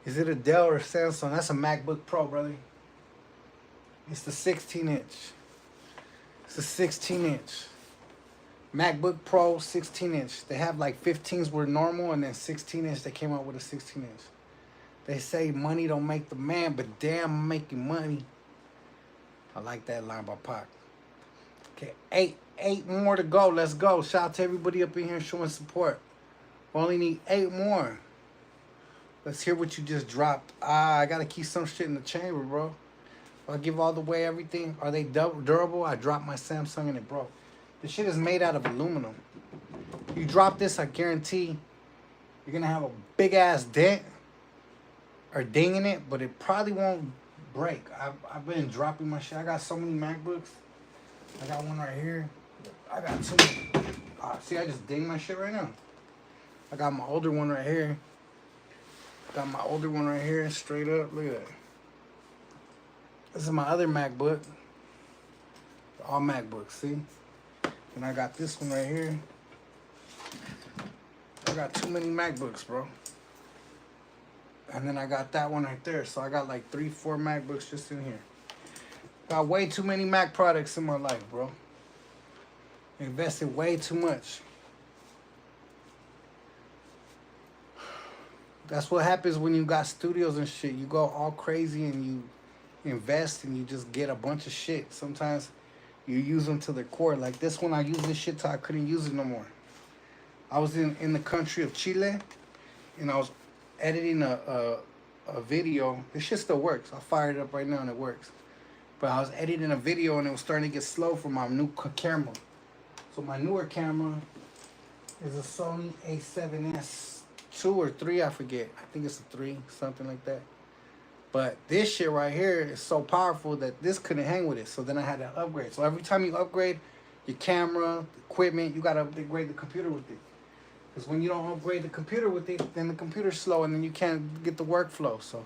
Is it a Dell or a Samsung? That's a MacBook Pro, brother. It's the 16-inch. It's a 16-inch. MacBook Pro 16-inch. They have like 15s were normal and then 16-inch. They came out with a 16-inch. They say money don't make the man, but damn, I'm making money. I like that line by Pac. Okay, 8 more to go. Let's go. Shout out to everybody up in here showing support. We only need 8 more. Let's hear what you just dropped. I gotta keep some shit in the chamber, bro. I'll give all the way everything. Are they durable? I dropped my Samsung and it broke. This shit is made out of aluminum. You drop this, I guarantee you're gonna have a big ass dent or ding in it, but it probably won't break. I've been dropping my shit. I got so many MacBooks. I got one right here. I got 2. See, I just dinged my shit right now. I got my older one right here. Got my older one right here, straight up. Look at that. This is my other MacBook. All MacBooks, see? And I got this one right here. I got too many MacBooks, bro. And then I got that one right there. So I got like 3, 4 MacBooks just in here. Got way too many Mac products in my life, bro. Invested way too much. That's what happens when you got studios and shit. You go all crazy and you invest and you just get a bunch of shit. Sometimes you use them to their core. Like this one, I used this shit till I couldn't use it no more. I was in the country of Chile and I was editing a video. This shit still works. I'll fire it up right now and it works. But I was editing a video and it was starting to get slow for my new camera. So my newer camera is a Sony A7S 2 or 3, I forget. I think it's a 3, something like that. But this shit right here is so powerful that this couldn't hang with it. So then I had to upgrade. So every time you upgrade your camera, equipment, you got to upgrade the computer with it. Because when you don't upgrade the computer with it, then the computer's slow and then you can't get the workflow. So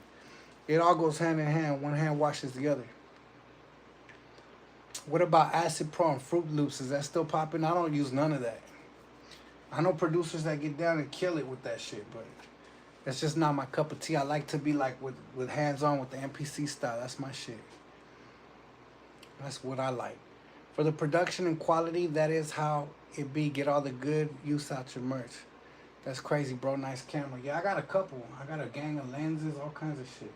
it all goes hand in hand. One hand washes the other. What about Acid Pro and Fruit Loops? Is that still popping? I don't use none of that. I know producers that get down and kill it with that shit, but that's just not my cup of tea. I like to be like with hands-on with the MPC style. That's my shit. That's what I like. For the production and quality, that is how it be. Get all the good use out your merch. That's crazy, bro. Nice camera. Yeah, I got a couple. I got a gang of lenses, all kinds of shit.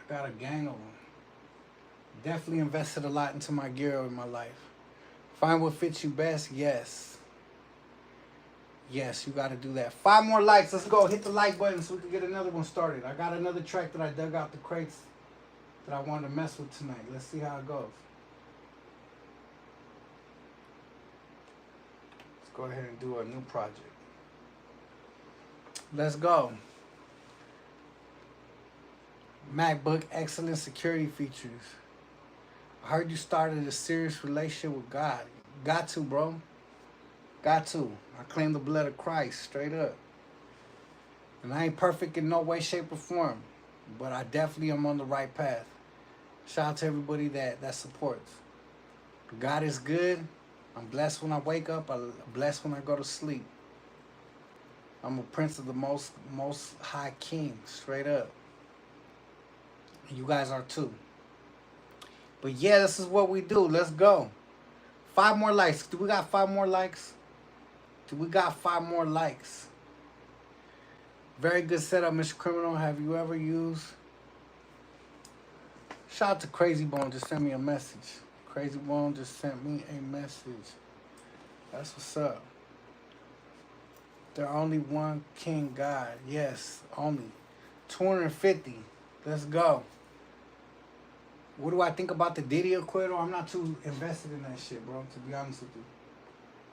I got a gang of them. Definitely invested a lot into my gear in my life. Find what fits you best. Yes. Yes, you got to do that. 5 more likes. Let's go. Hit the like button so we can get another one started. I got another track that I dug out the crates that I wanted to mess with tonight. Let's see how it goes. Let's go ahead and do a new project. Let's go. MacBook, excellent security features. I heard you started a serious relationship with God. Got to, bro. Got to. I claim the blood of Christ, straight up. And I ain't perfect in no way, shape, or form. But I definitely am on the right path. Shout out to everybody that supports. God is good. I'm blessed when I wake up. I'm blessed when I go to sleep. I'm a prince of the most high king, straight up. And you guys are too. But yeah, this is what we do. Let's go. 5 more likes. Do we got 5 more likes? Do we got 5 more likes? Very good setup, Mr. Criminal. Have you ever used? Shout out to Crazy Bone. Just send me a message. Crazy Bone just sent me a message. That's what's up. There only one king God. Yes, only. 250. Let's go. What do I think about the Diddy acquittal? I'm not too invested in that shit, bro, to be honest with you.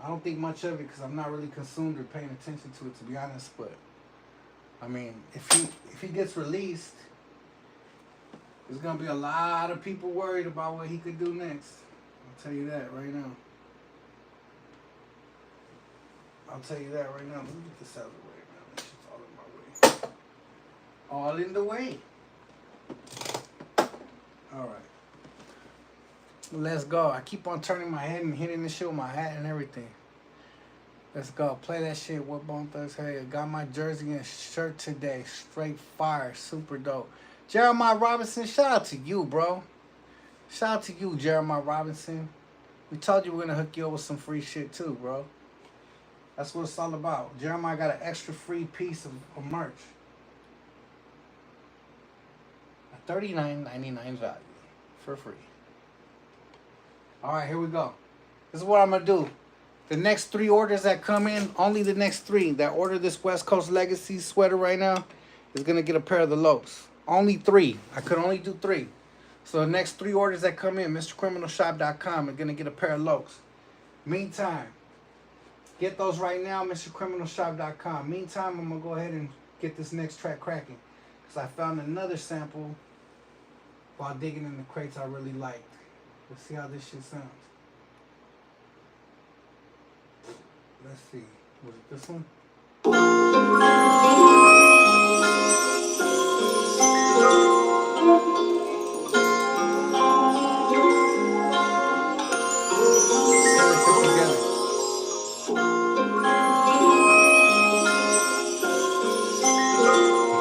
I don't think much of it because I'm not really consumed or paying attention to it, to be honest. But, I mean, if he gets released, there's going to be a lot of people worried about what he could do next. I'll tell you that right now. I'll tell you that right now. Let me get this out of the way, man. This shit's all in my way. All in the way. All right. Let's go. I keep on turning my head and hitting the shit with my hat and everything. Let's go. Play that shit. What Bone Thugs? Hey, I got my jersey and shirt today. Straight fire. Super dope. Jeremiah Robinson, shout out to you, bro. Shout out to you, Jeremiah Robinson. We told you we're going to hook you up with some free shit too, bro. That's what it's all about. Jeremiah got an extra free piece of merch. A $39.99 value for free. All right, here we go. This is what I'm going to do. The next 3 orders that come in, only the next 3 that order this West Coast Legacy sweater right now is going to get a pair of the lows. Only 3. I could only do 3. So the next 3 orders that come in, mrcriminalshop.com, are going to get a pair of lows. Meantime, get those right now, mrcriminalshop.com. Meantime, I'm going to go ahead and get this next track cracking. Because I found another sample while digging in the crates I really liked. Let's see how this shit sounds. Let's see. Was it this one?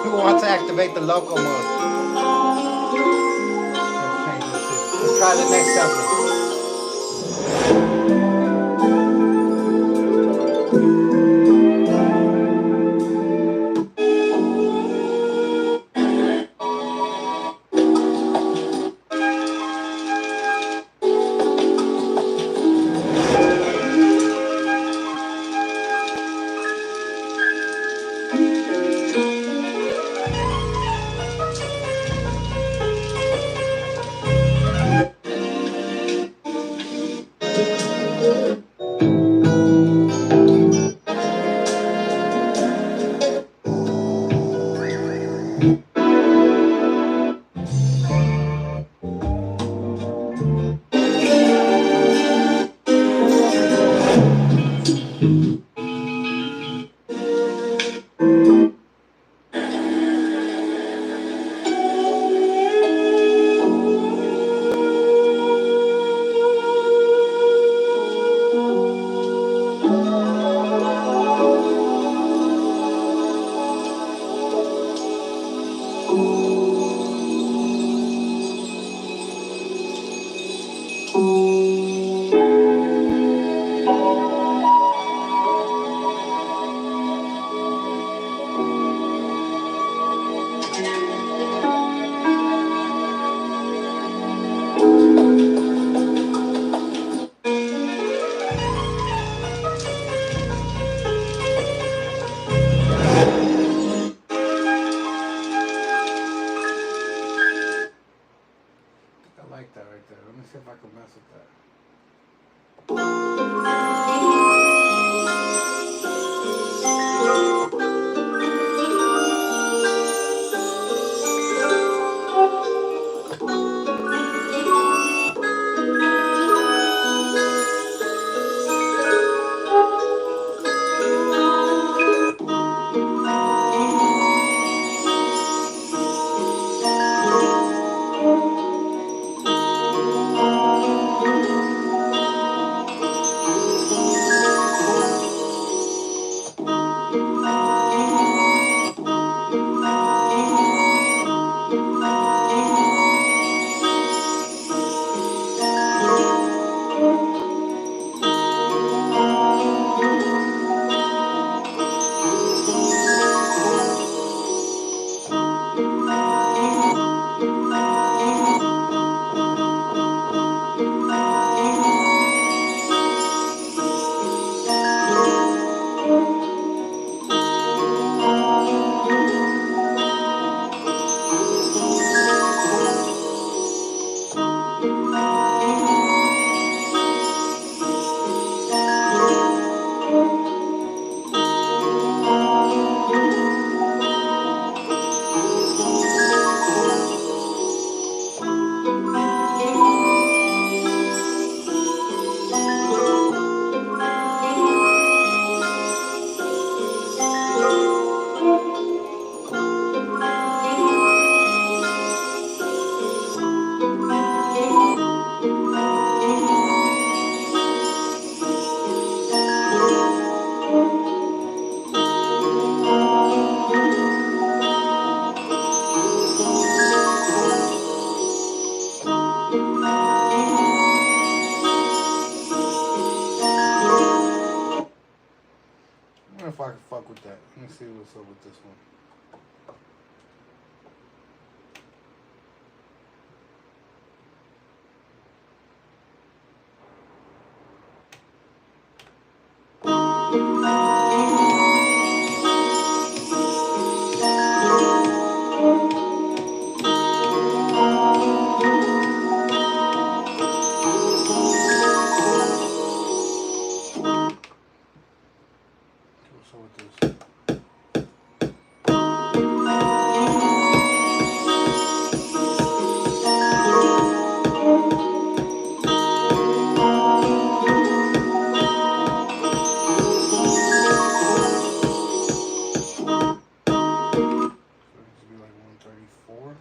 Who wants to activate the local mode? Let's try the next sample. wonder if I can fuck with that. Let me see what's up with this one. What's up with this? Be like 134.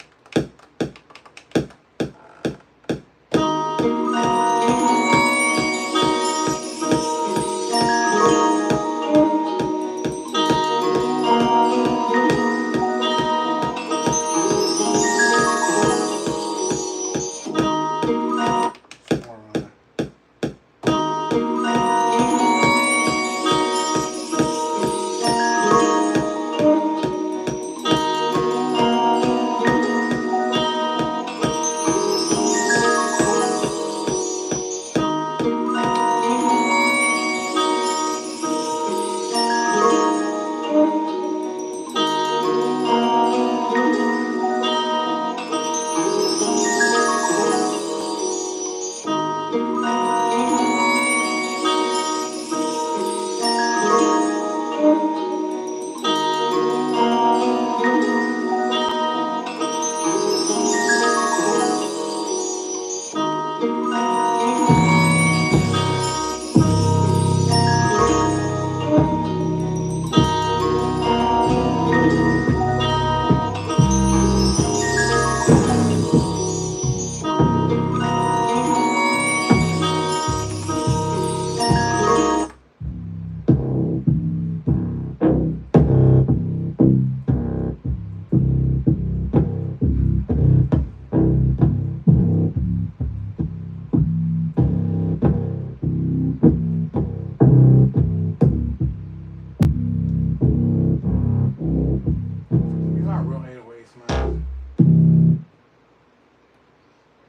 These aren't real 808s, man.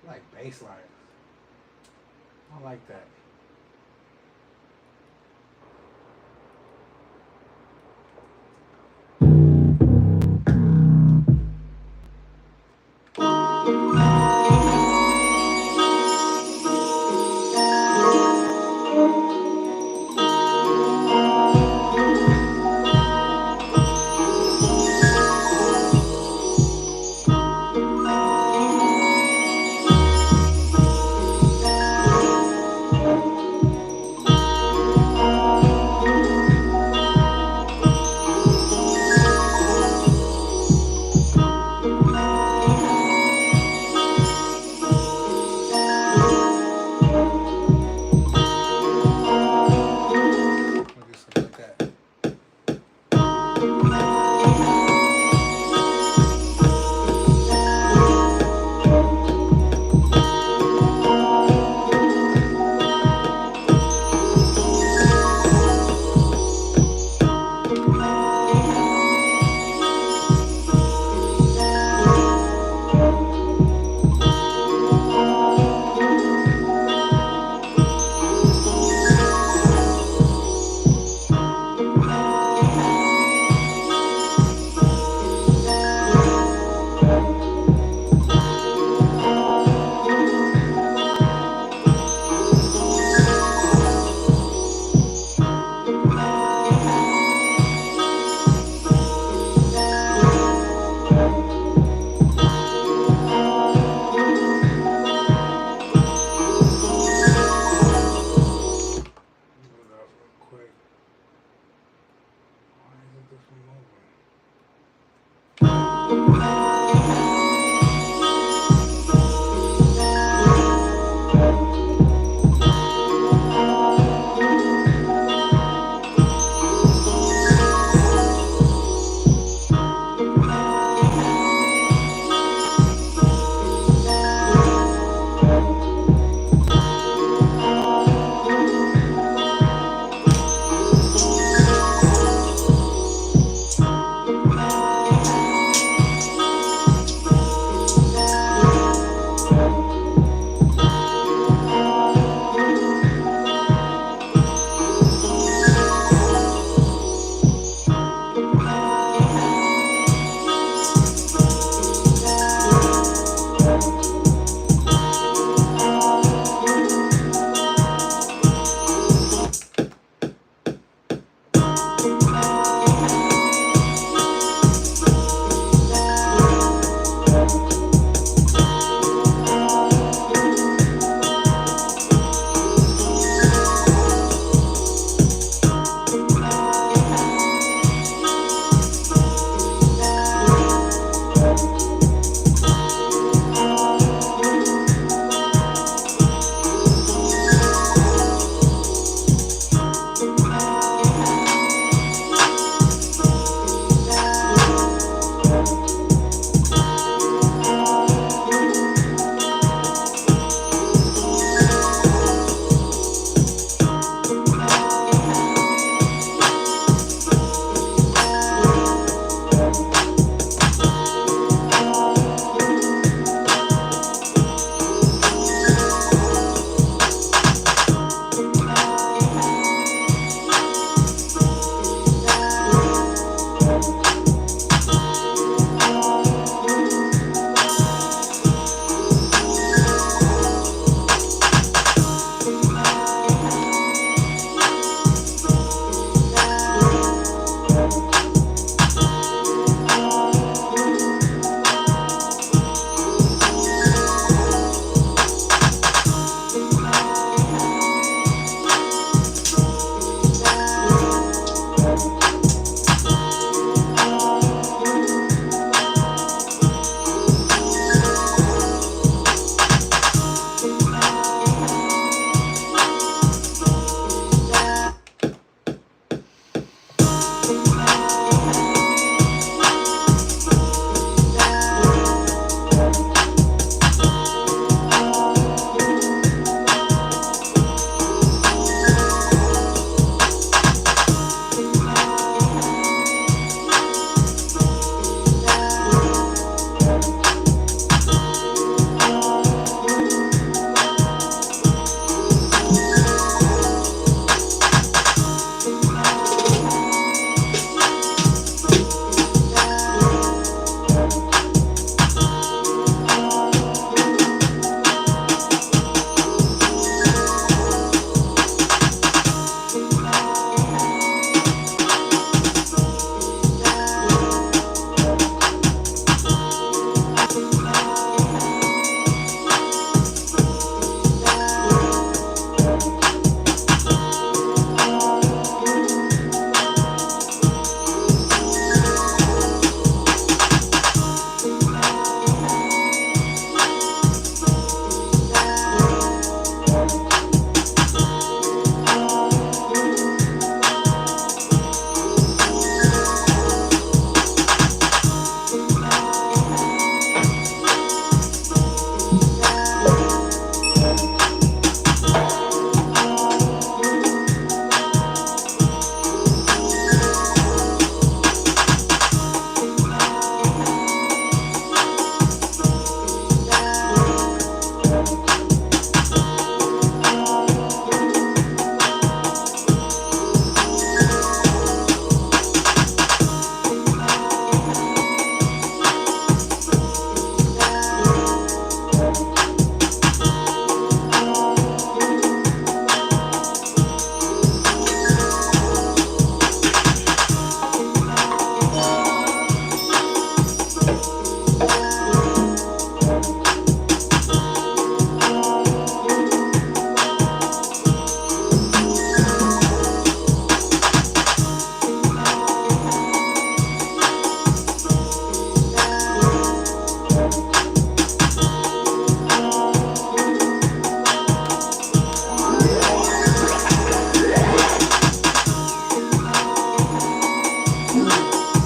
I like bass lines. I like that.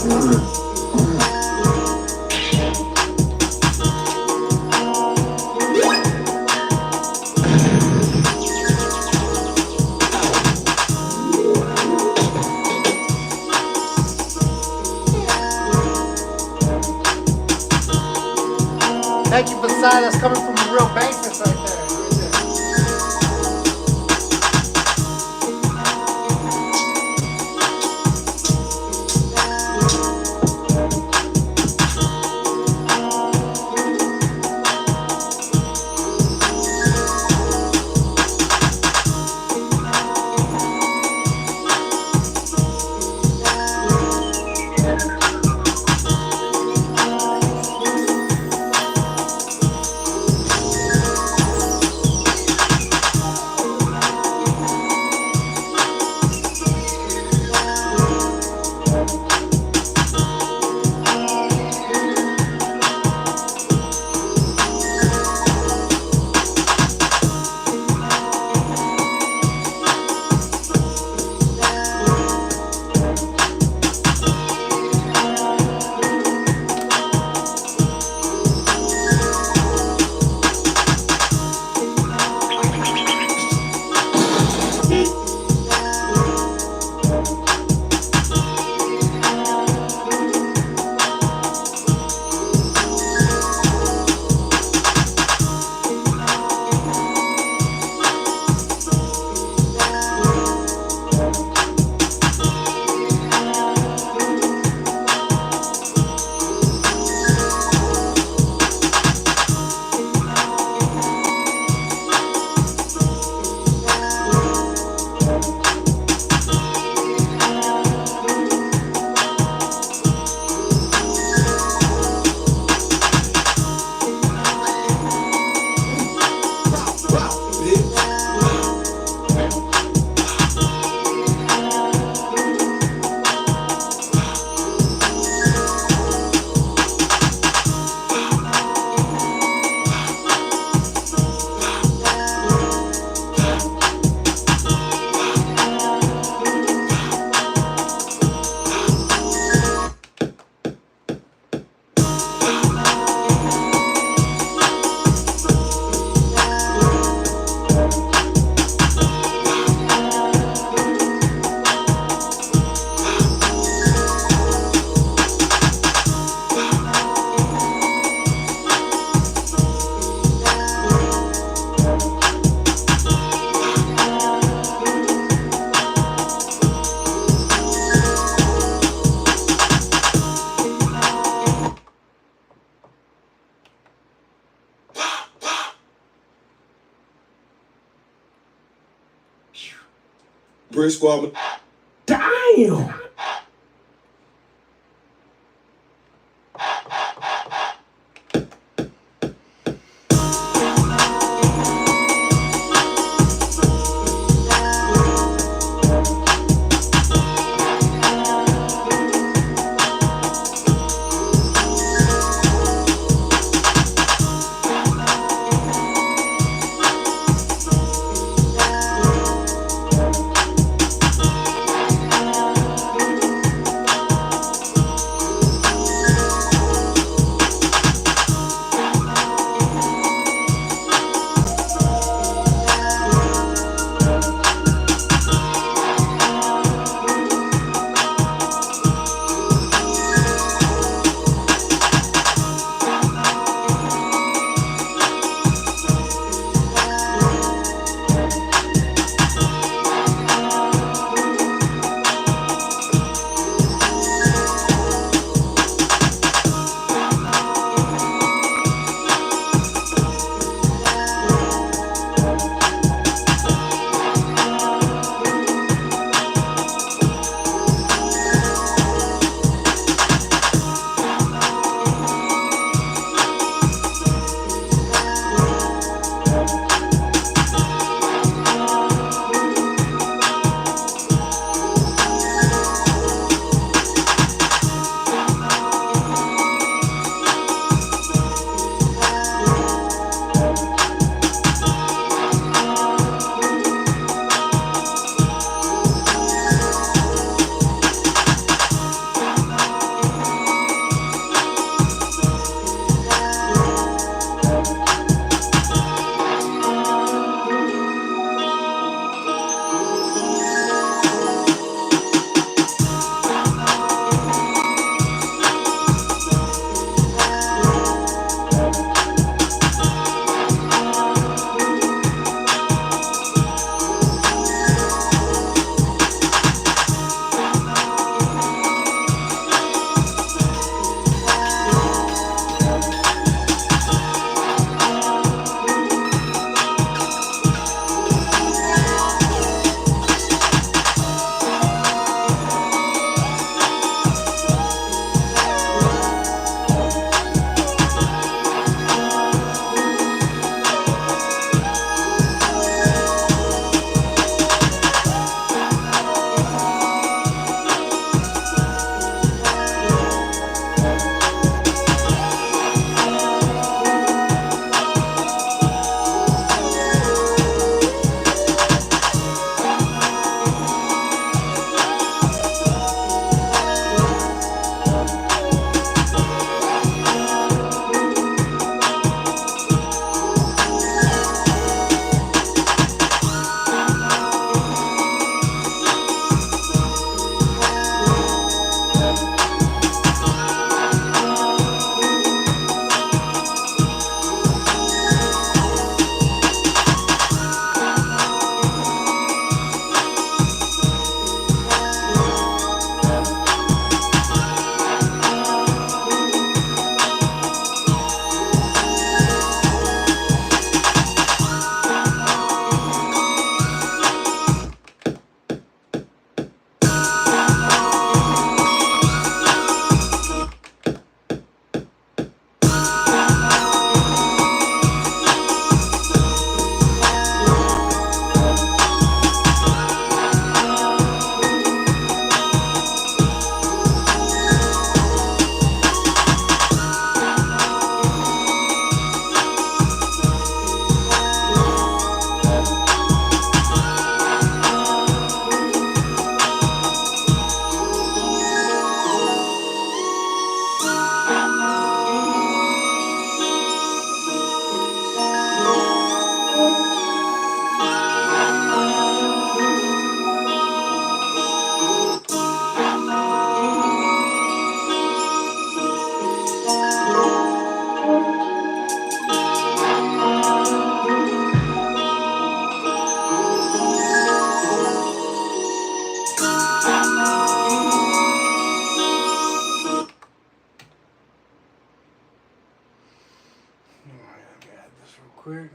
Thank you for silence coming from a real basis right there. Brick Squad. Damn! quick.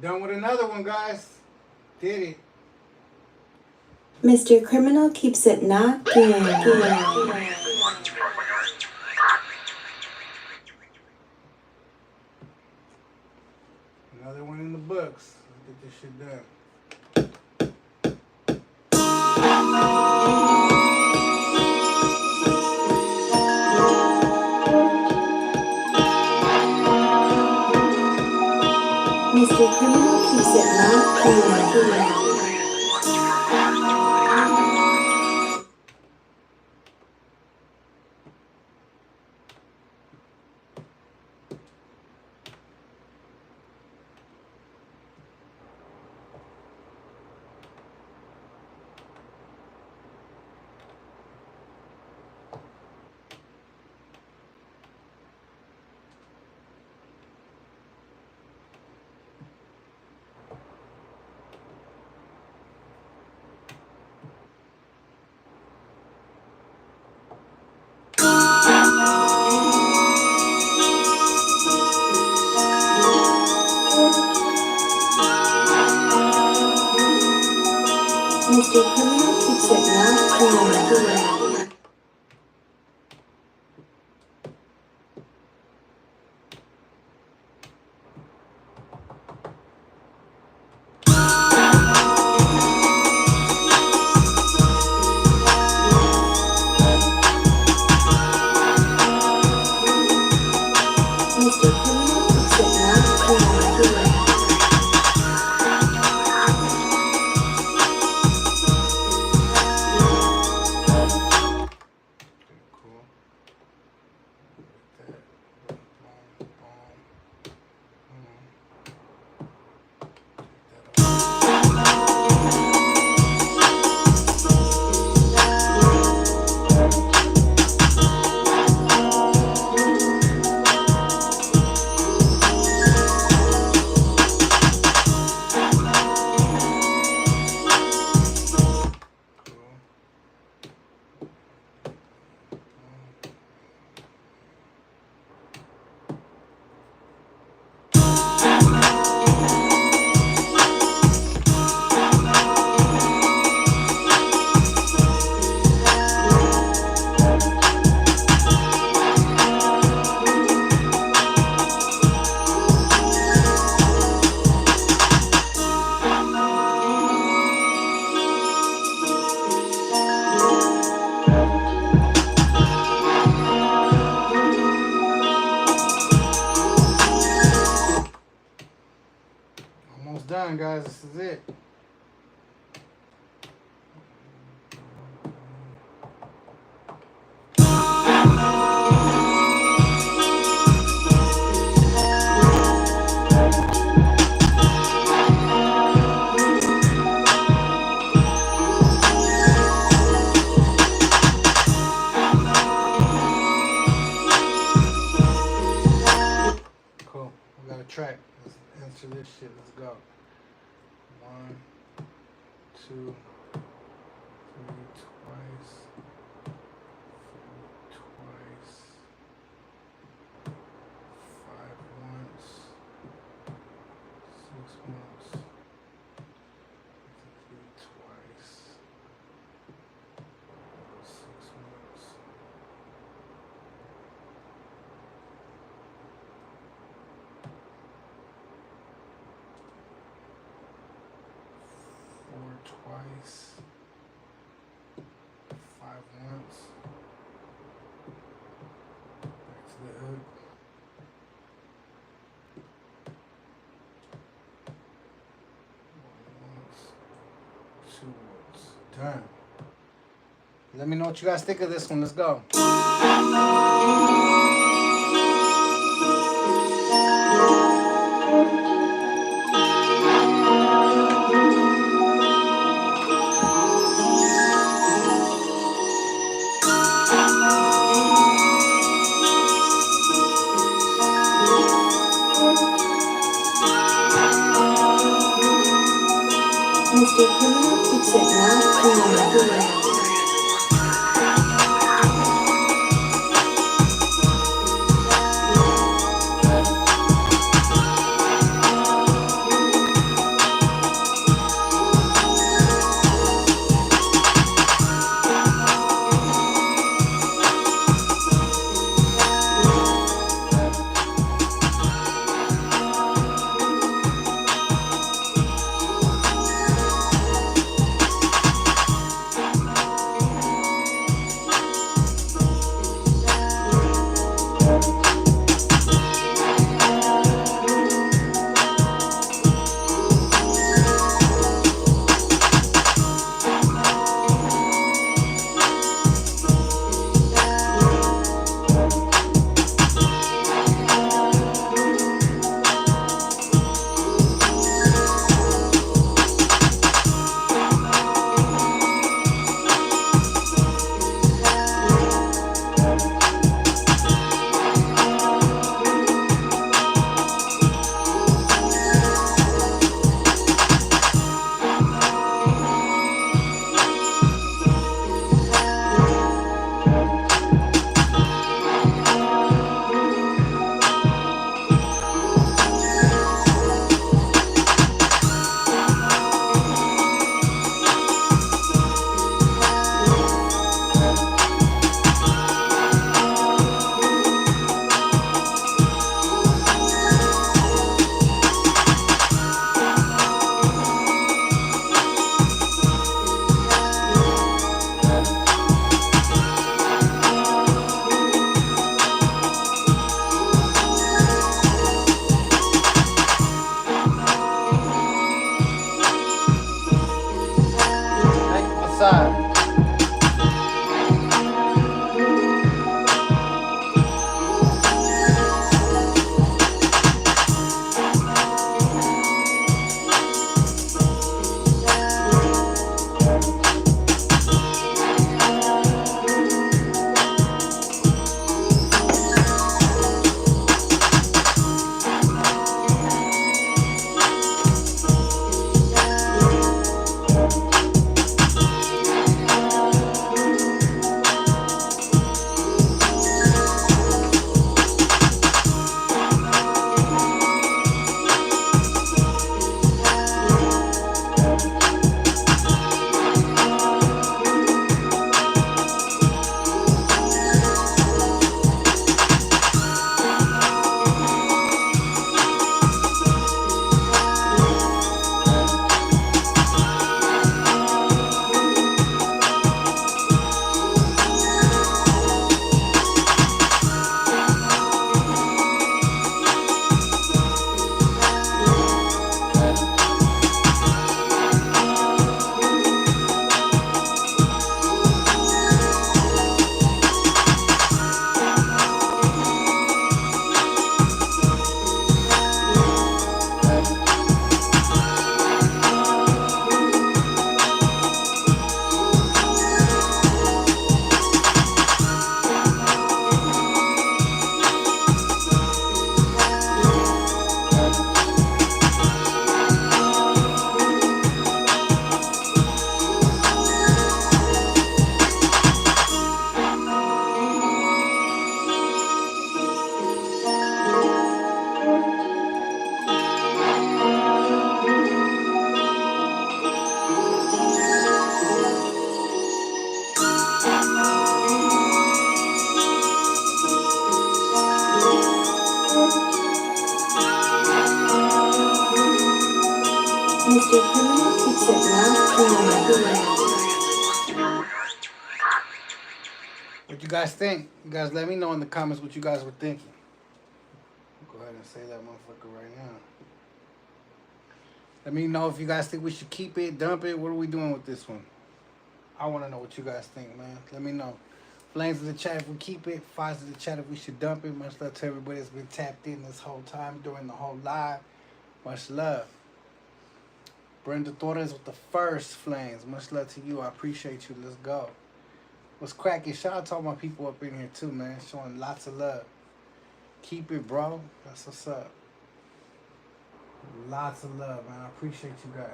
Done with another one, guys. Did it. Mr. Criminal keeps it knocked in. Another one in the books. Let's get this shit done. Mr. Criminal keeps it knocked in. Mr. Criminal keeps it knocked in. Mr. Criminal keeps it knocked in. Cool. Like that. Boom, boom. Take that off. Cool. Almost done, guys. This is it. Cool. We got a track. Let's answer this shit. Let's go. 1, 2, 3, twice. 4, twice. 5 once. 6 once. 3 twice. 6 once. 4 twice. 5 once. Back to the hook. 1 once. 2 once. Done. Let me know what you guys think of this one. Let's go. Mr. Criminal keeps it knocked in. keeps it locked in. What you guys think? You guys let me know in the comments what you guys were thinking. Go ahead and say that motherfucker right now. Let me know if you guys think we should keep it, dump it. What are we doing with this one? I want to know what you guys think, man. Let me know. Flames in the chat if we keep it. Fires in the chat if we should dump it. Much love to everybody that's been tapped in this whole time during the whole live. Much love. Brenda Torres with the first flames. Much love to you. I appreciate you. Let's go. What's cracking? Shout out to all my people up in here too, man. Showing lots of love. Keep it, bro. That's what's up. Lots of love, man. I appreciate you guys.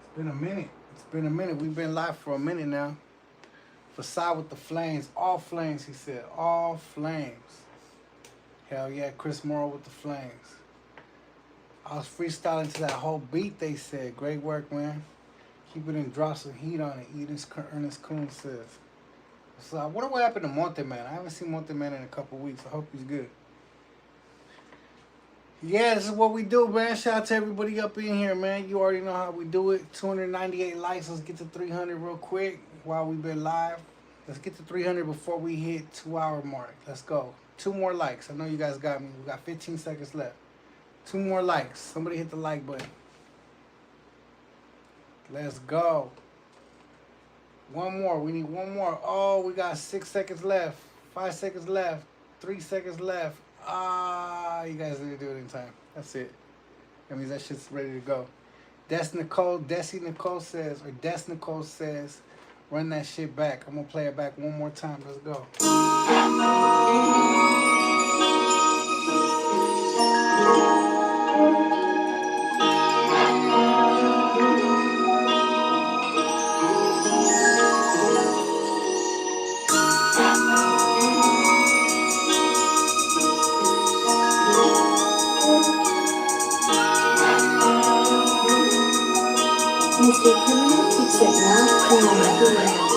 It's been a minute. It's been a minute. We've been live for a minute now. Facade with the flames. All flames, he said. All flames. Hell yeah, Chris Morrow with the flames. I was freestyling to that whole beat, they said. Great work, man. Keep it and drop some heat on it. Ernest Coon says. So I wonder what happened to Monte Man. I haven't seen Monte Man in a couple weeks. I hope he's good. Yeah, this is what we do, man. Shout out to everybody up in here, man. You already know how we do it. 298 likes. Let's get to 300 real quick while we've been live. Let's get to 300 before we hit 2-hour mark. Let's go. 2 more likes. I know you guys got me. We got 15 seconds left. 2 more likes. Somebody hit the like button. Let's go. 1 more. We need 1 more. Oh, we got 6 seconds left. 5 seconds left. 3 seconds left. You guys need to do it in time. That's it. That means that shit's ready to go. Desi Nicole says, run that shit back. I'm gonna play it back 1 more time. Let's go. Mr.Criminal keeps it locked in.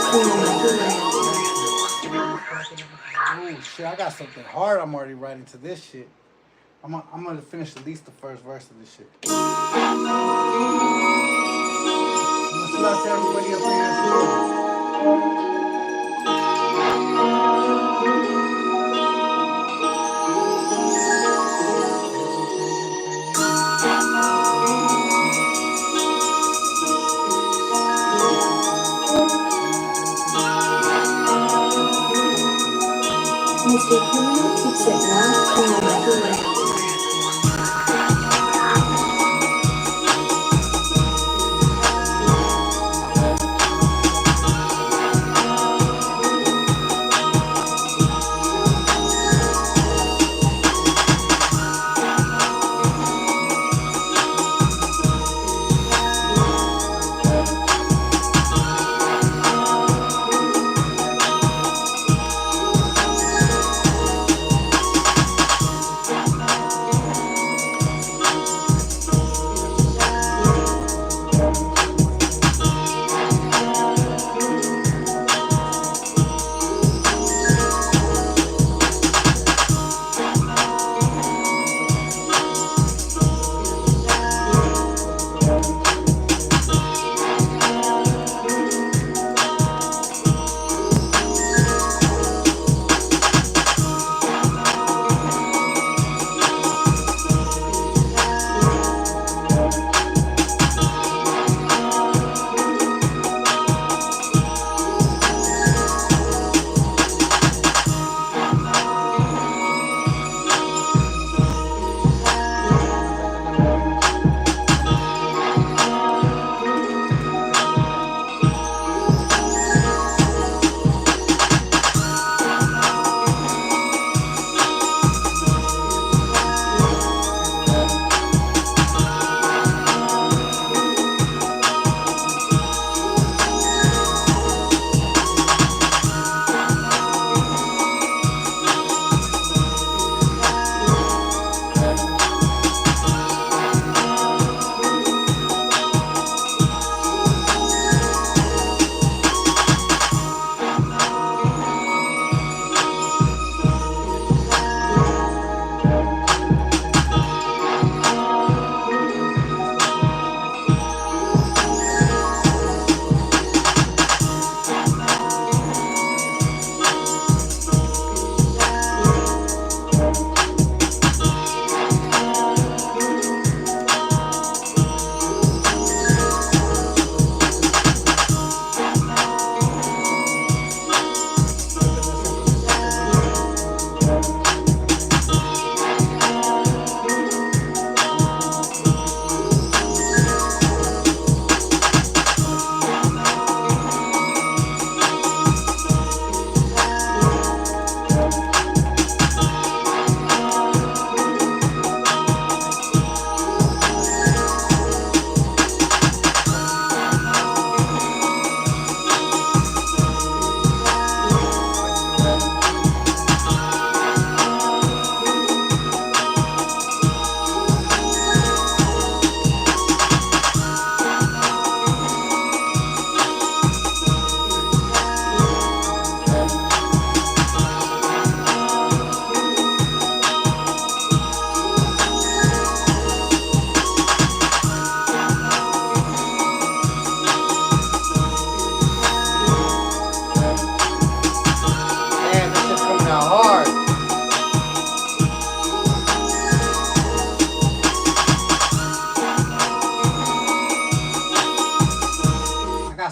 Oh shit, I got something hard I'm already writing to this shit. I'm gonna finish at least the first verse of this shit. Much love to everybody up in this room. mr.criminal keeps it locked in.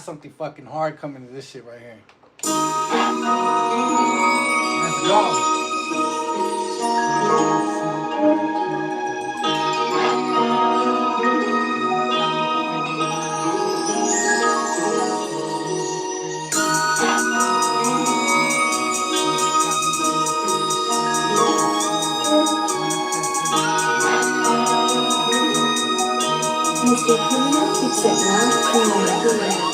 something fucking hard coming to this shit right here. Let's go. mr.criminal keeps it locked in.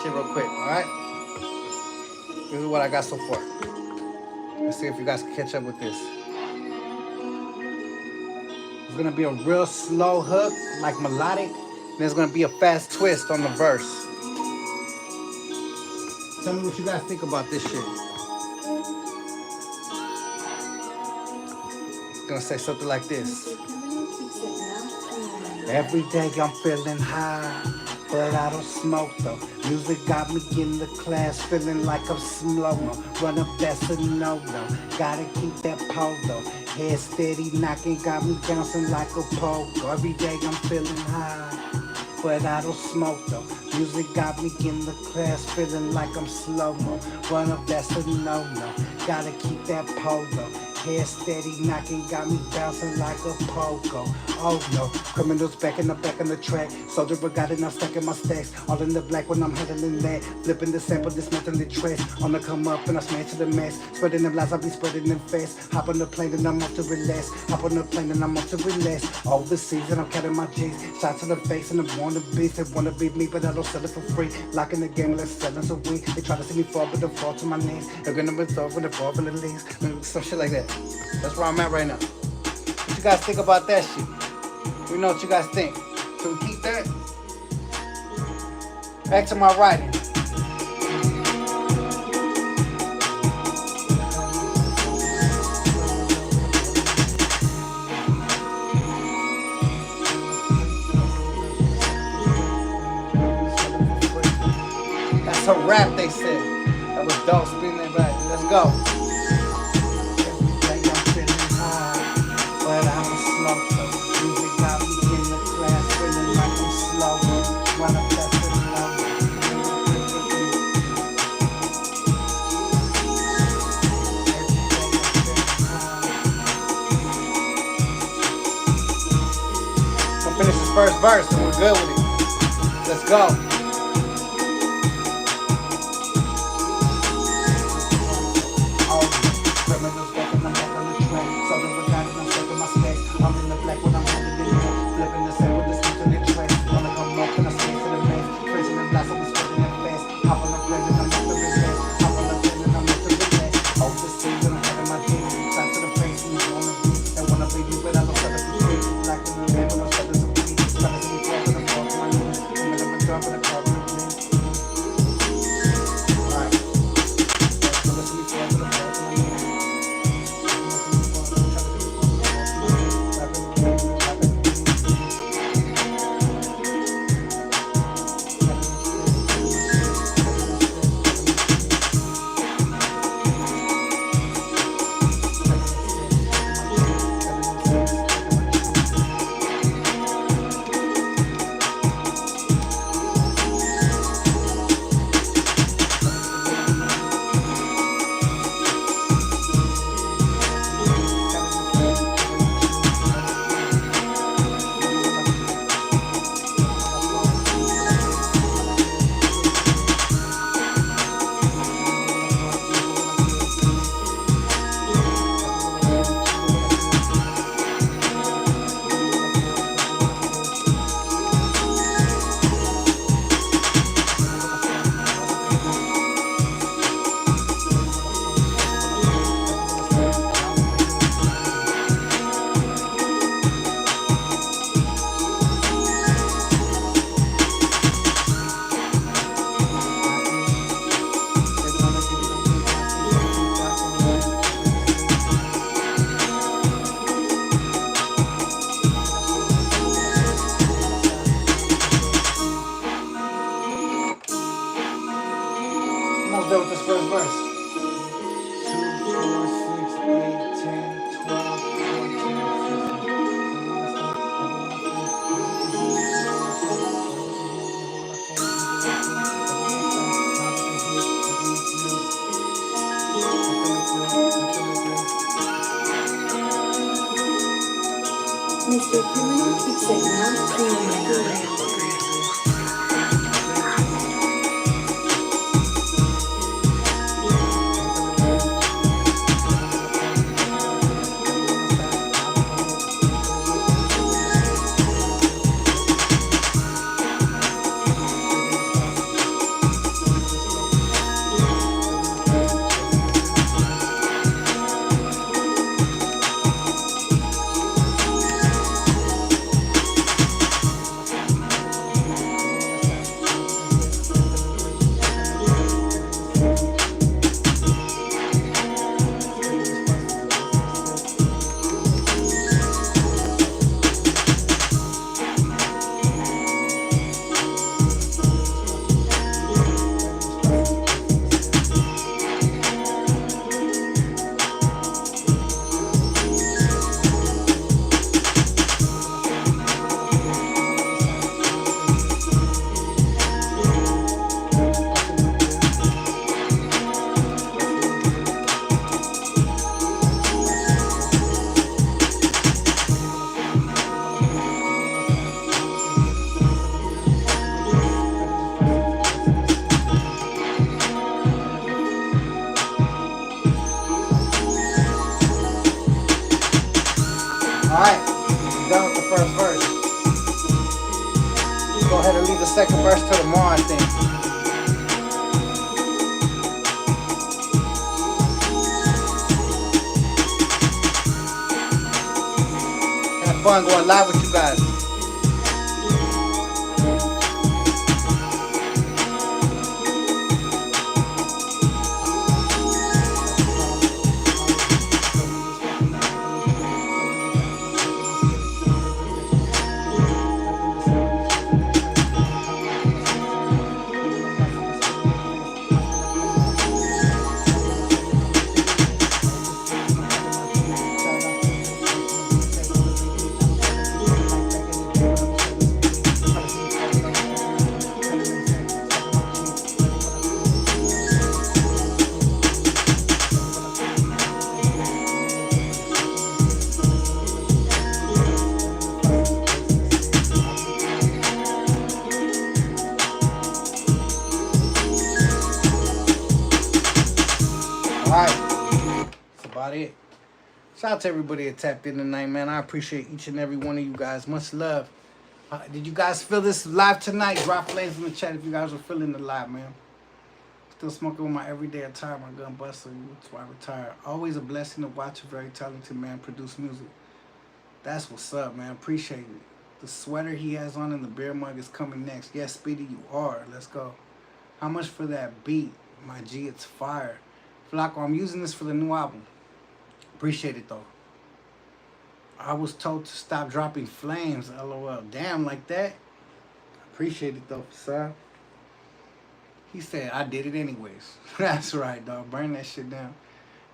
shit real quick, alright? This is what I got so far. Let's see if you guys can catch up with this. It's gonna be a real slow hook, like melodic. And there's gonna be a fast twist on the verse. Tell me what you guys think about this shit. It's gonna say something like this. Mr. Criminal keeps it locked in. Every day I'm feeling high, but I don't smoke though. Music got me in the class, feeling like I'm slow-mo. Running fast and no-no, gotta keep that polo. Head steady knocking, got me bouncing like a pogo. Every day I'm feeling high, but I don't smoke though. Music got me in the class, feeling like I'm slow-mo. Running fast and no-no, gotta keep that polo. Head steady knocking, got me bouncing like a pogo. Oh no, criminals back in the track. Soldier got it, I'm stacking my stacks. All in the black when I'm handling that. Flipping the sample, dismantling tracks. On the come up and I smash to the max. Spreading them lies, I be spreading them fast. Hop on the plane and I'm off to relax. Hop on the plane and I'm off to relax. Overseas and I'm counting my G's. Shot to the face and I'm born to beast. They wanna beat me, but I don't sell it for free. Locking the game, let's sell it so we. They try to see me fall, but they fall to my knees. They're gonna be tough when they fall from the leagues. Some shit like that. That's where I'm at right now. What you guys think about that shit? We know what you guys think. Can we keep that? Back to my writing. That's a rap, they said. That was dope, spinning it right. Let's go. Finish this first verse and we're good with it. Let's go. All criminals back and I'm back on the track. Southern Brigade and I'm stuck in my stacks. I'm in the black when I'm handling it now. Flipping the same with the switch on the track. Wanna come up and I stay to the max. Crazy and blast, I'll be spreading it fast. Hop on the plane and I'm off to relax. Hop on the plane and I'm off to relax. Overseas and I'm having my dreams. Shot to the face and you wanna be. They wanna be me, but I don't sell it for free. Like in the man when I'm selling some weed. Trying to see me fall, but I'm fall to my knees. I'm in the drop and I'm caught in the bleed. Alright. So listen me fall, but I'm fall to my knees. Almost done with this first verse. 2, 4, 6, 8, 10, 12, 14, Mr. Criminal keeps it locked in. Alright, done with the first verse. Go ahead and leave the second verse till tomorrow, I think. Had fun going live with you guys. Alright, that's about it. Shout out to everybody that tapped in tonight, man. I appreciate each and every one of you guys. Much love. Did you guys feel this live tonight? Drop flames in the chat if you guys were feeling the live, man. Still smoking with my everyday attire, my gun buster. That's why I retired. Always a blessing to watch a very talented man produce music. That's what's up, man. Appreciate it. The sweater he has on and the beer mug is coming next. Yes, Speedy, you are. Let's go. How much for that beat? My G, it's fire. Flacco, I'm using this for the new album. Appreciate it, though. I was told to stop dropping flames. LOL. Damn, like that? Appreciate it, though, sir. He said, I did it anyways. That's right, dog. Burn that shit down.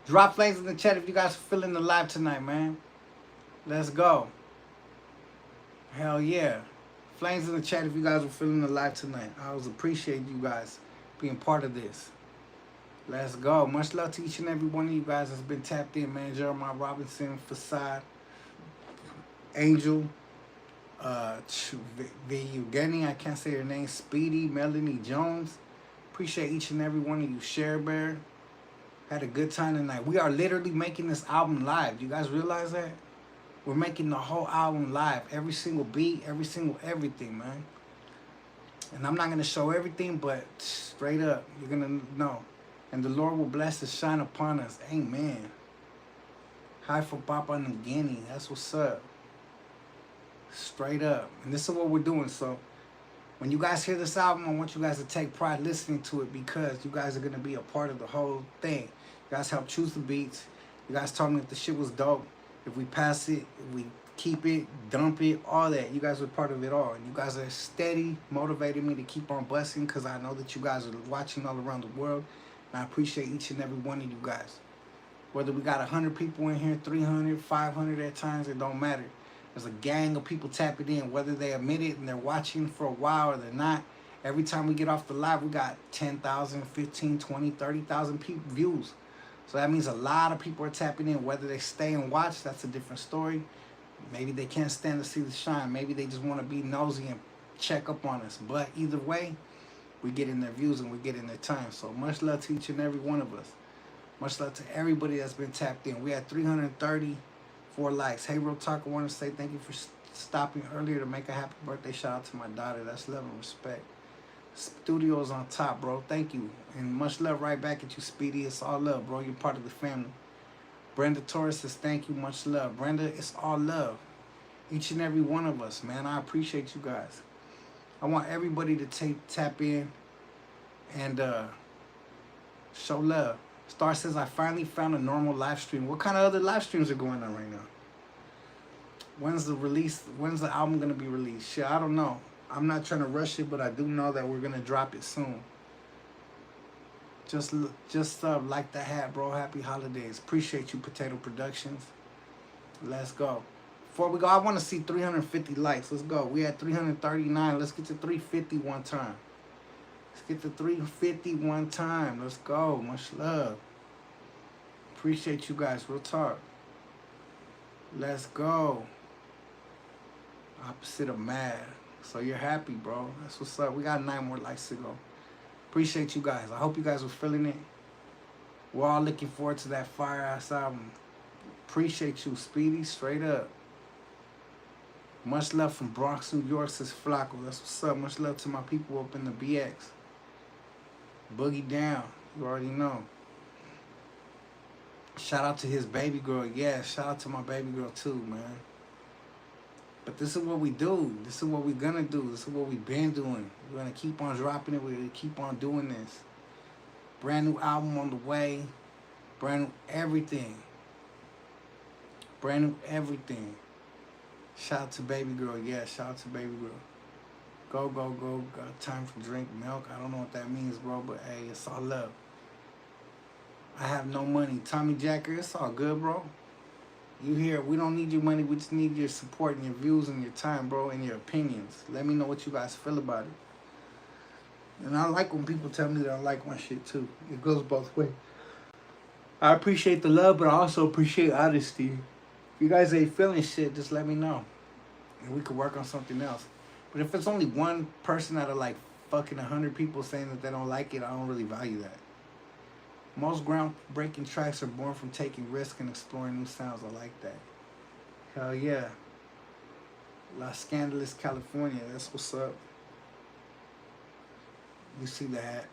Drop flames in the chat if you guys are feeling the live tonight, man. Let's go. Hell yeah. Flames in the chat if you guys were feeling the live tonight. I always appreciate you guys being part of this. Let's go. Much love to each and every one of you guys that's been tapped in, man. Jeremiah Robinson, Facade, Angel, Vuyugeni, I can't say your name, Speedy, Melanie Jones. Appreciate each and every one of you. Share Bear. Had a good time tonight. We are literally making this album live. Do you guys realize that? We're making the whole album live. Every single beat, every single everything, man. And I'm not going to show everything, but straight up, you're going to know. And the Lord will bless and shine upon us. Amen. Hi for Papa New Guinea. That's what's up. Straight up. And this is what we're doing. So when you guys hear this album, I want you guys to take pride listening to it because you guys are going to be a part of the whole thing. You guys helped choose the beats. You guys told me if the shit was dope. If we pass it, if we keep it, dump it, all that. You guys were part of it all. And you guys are steady, motivating me to keep on busting because I know that you guys are watching all around the world. And I appreciate each and every one of you guys. Whether we got 100 people in here, 300, 500 at times, it don't matter. There's a gang of people tapping in, whether they admit it and they're watching for a while or they're not. Every time we get off the live, we got 10,000, 15, 20, 30,000 views. So that means a lot of people are tapping in. Whether they stay and watch, that's a different story. Maybe they can't stand to see the shine. Maybe they just want to be nosy and check up on us. But either way, we get in their views and we get in their time. So much love to each and every one of us. Much love to everybody that's been tapped in. We had 334 likes. Hey, Real Talk, I want to say thank you for stopping earlier to make a happy birthday. Shout out to my daughter. That's love and respect. Studios on top, bro. Thank you. And much love right back at you, Speedy. It's all love, bro. You're part of the family. Brenda Torres says thank you. Much love. Brenda, it's all love. Each and every one of us, man. I appreciate you guys. I want everybody to tap in and show love. Star says, I finally found a normal live stream. What kind of other live streams are going on right now? When's the album going to be released? Shit, I don't know. I'm not trying to rush it, but I do know that we're going to drop it soon. Just like the hat, bro. Happy holidays. Appreciate you, Potato Productions. Let's go. Before we go, I want to see 350 likes. Let's go. We had 339. Let's get to 350 one time. Let's get to 350 one time. Let's go. Much love. Appreciate you guys. Real talk. Let's go. Opposite of mad. So you're happy, bro. That's what's up. We got 9 more likes to go. Appreciate you guys. I hope you guys were feeling it. We're all looking forward to that fire-ass album. Appreciate you, Speedy. Straight up. Much love from Bronx, New York, says Flacco. That's what's up. Much love to my people up in the BX. Boogie down. You already know. Shout out to his baby girl. Yeah, shout out to my baby girl too, man. But this is what we do. This is what we're gonna do. This is what we've been doing. We're gonna keep on dropping it. We're gonna keep on doing this. Brand new album on the way. Brand new everything. Brand new everything. Shout out to baby girl. Yeah, shout out to baby girl. Go, go, go. Got time for drink milk. I don't know what that means, bro, but hey, it's all love. I have no money. Tommy Jacker, it's all good, bro. You here. We don't need your money. We just need your support and your views and your time, bro, and your opinions. Let me know what you guys feel about it. And I like when people tell me that I like my shit, too. It goes both ways. I appreciate the love, but I also appreciate honesty. If you guys ain't feeling shit, just let me know. And we could work on something else. But if it's only one person out of like fucking 100 people saying that they don't like it, I don't really value that. Most groundbreaking tracks are born from taking risks and exploring new sounds. I like that. Hell yeah. Los Scandalous, California. That's what's up. You see that.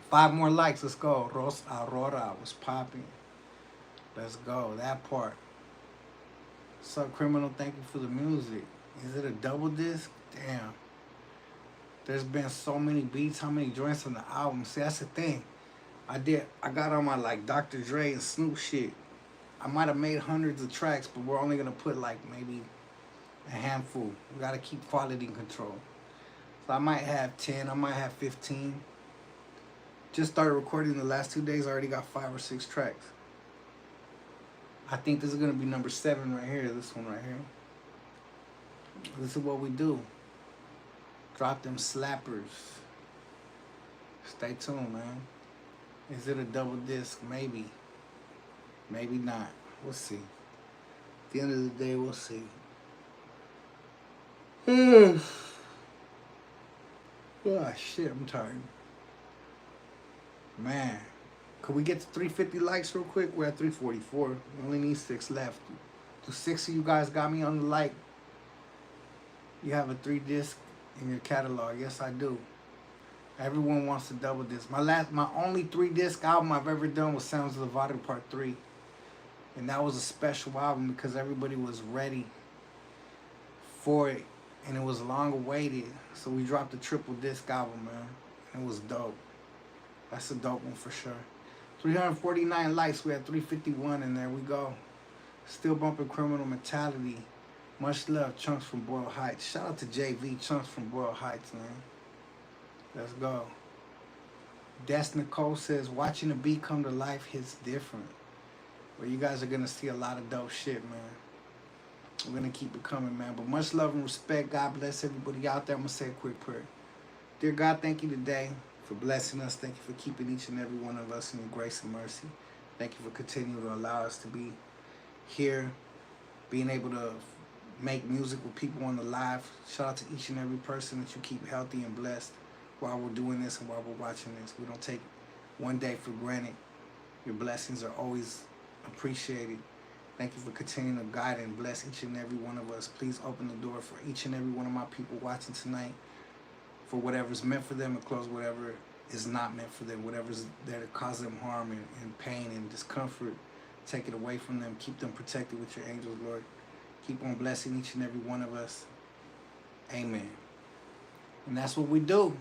5 more likes. Let's go. Ros Aurora was popping. Let's go. That part. What's up, Criminal? Thank you for the music. Is it a double disc? Damn. There's been so many beats. How many joints on the album? See, that's the thing. I got on my like Dr. Dre and Snoop shit. I might have made hundreds of tracks, but we're only gonna put like maybe a handful. We gotta keep quality control. So I might have 10, I might have 15. Just started recording the last 2 days. I already got 5 or 6 tracks. I think this is gonna be number 7 right here. This one right here. This is what we do. Drop them slappers. Stay tuned, man. Is it a double disc? Maybe. Maybe not. We'll see. At the end of the day, we'll see. Oh, shit, I'm tired. Man. Could we get to 350 likes real quick? We're at 344. We only need 6 left. Do 6 of you guys got me on the like? You have a 3 disc in your catalog. Yes, I do. Everyone wants to double disc. My only 3 disc album I've ever done was Sounds of the Vada Part 3. And that was a special album because everybody was ready for it. And it was long awaited. So we dropped a triple disc album, man. And it was dope. That's a dope one for sure. 349 likes. We had 351 and there we go. Still bumping Criminal Mentality. Much love, Chunks from Boyle Heights. Shout out to JV, Chunks from Boyle Heights, man. Let's go. Des Nicole says, watching the beat come to life hits different. Well, you guys are going to see a lot of dope shit, man. We're going to keep it coming, man. But much love and respect. God bless everybody out there. I'm going to say a quick prayer. Dear God, thank you today for blessing us. Thank you for keeping each and every one of us in your grace and mercy. Thank you for continuing to allow us to be here, being able to make music with people on the live. Shout out to each and every person that you keep healthy and blessed while we're doing this and while we're watching this. We don't take one day for granted. Your blessings are always appreciated. Thank you for continuing to guide and bless each and every one of us. Please open the door for each and every one of my people watching tonight for whatever's meant for them and close whatever is not meant for them. Whatever's there to cause them harm and pain and discomfort, take it away from them. Keep them protected with your angels, Lord. Keep on blessing each and every one of us. Amen. And that's what we do.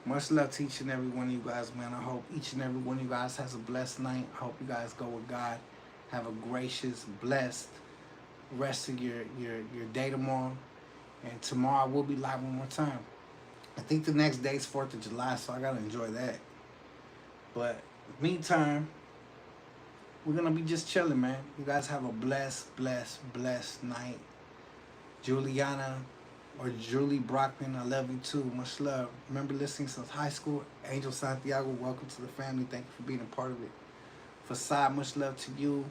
Much love to each and every one of you guys, man. I hope each and every one of you guys has a blessed night. I hope you guys go with God. Have a gracious, blessed rest of your day tomorrow. And tomorrow we'll be live one more time. I think the next day's 4th of July, so I got to enjoy that. But meantime, we're going to be just chilling, man. You guys have a blessed, blessed, blessed night. Juliana or Julie Brockman, I love you too. Much love. Remember listening since high school. Angel Santiago, welcome to the family. Thank you for being a part of it. Facade, much love to you.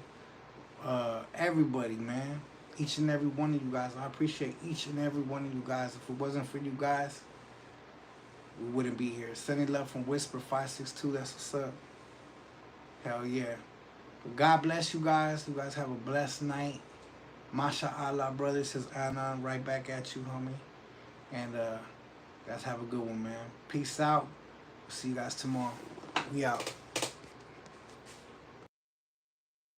Everybody, man. Each and every one of you guys. I appreciate each and every one of you guys. If it wasn't for you guys, we wouldn't be here. Sending love from Whisper 562. That's what's up. Hell yeah. But God bless you guys. You guys have a blessed night. Masha Allah, brother. This is Anna. Right back at you, homie. And guys, have a good one, man. Peace out. See you guys tomorrow. We out.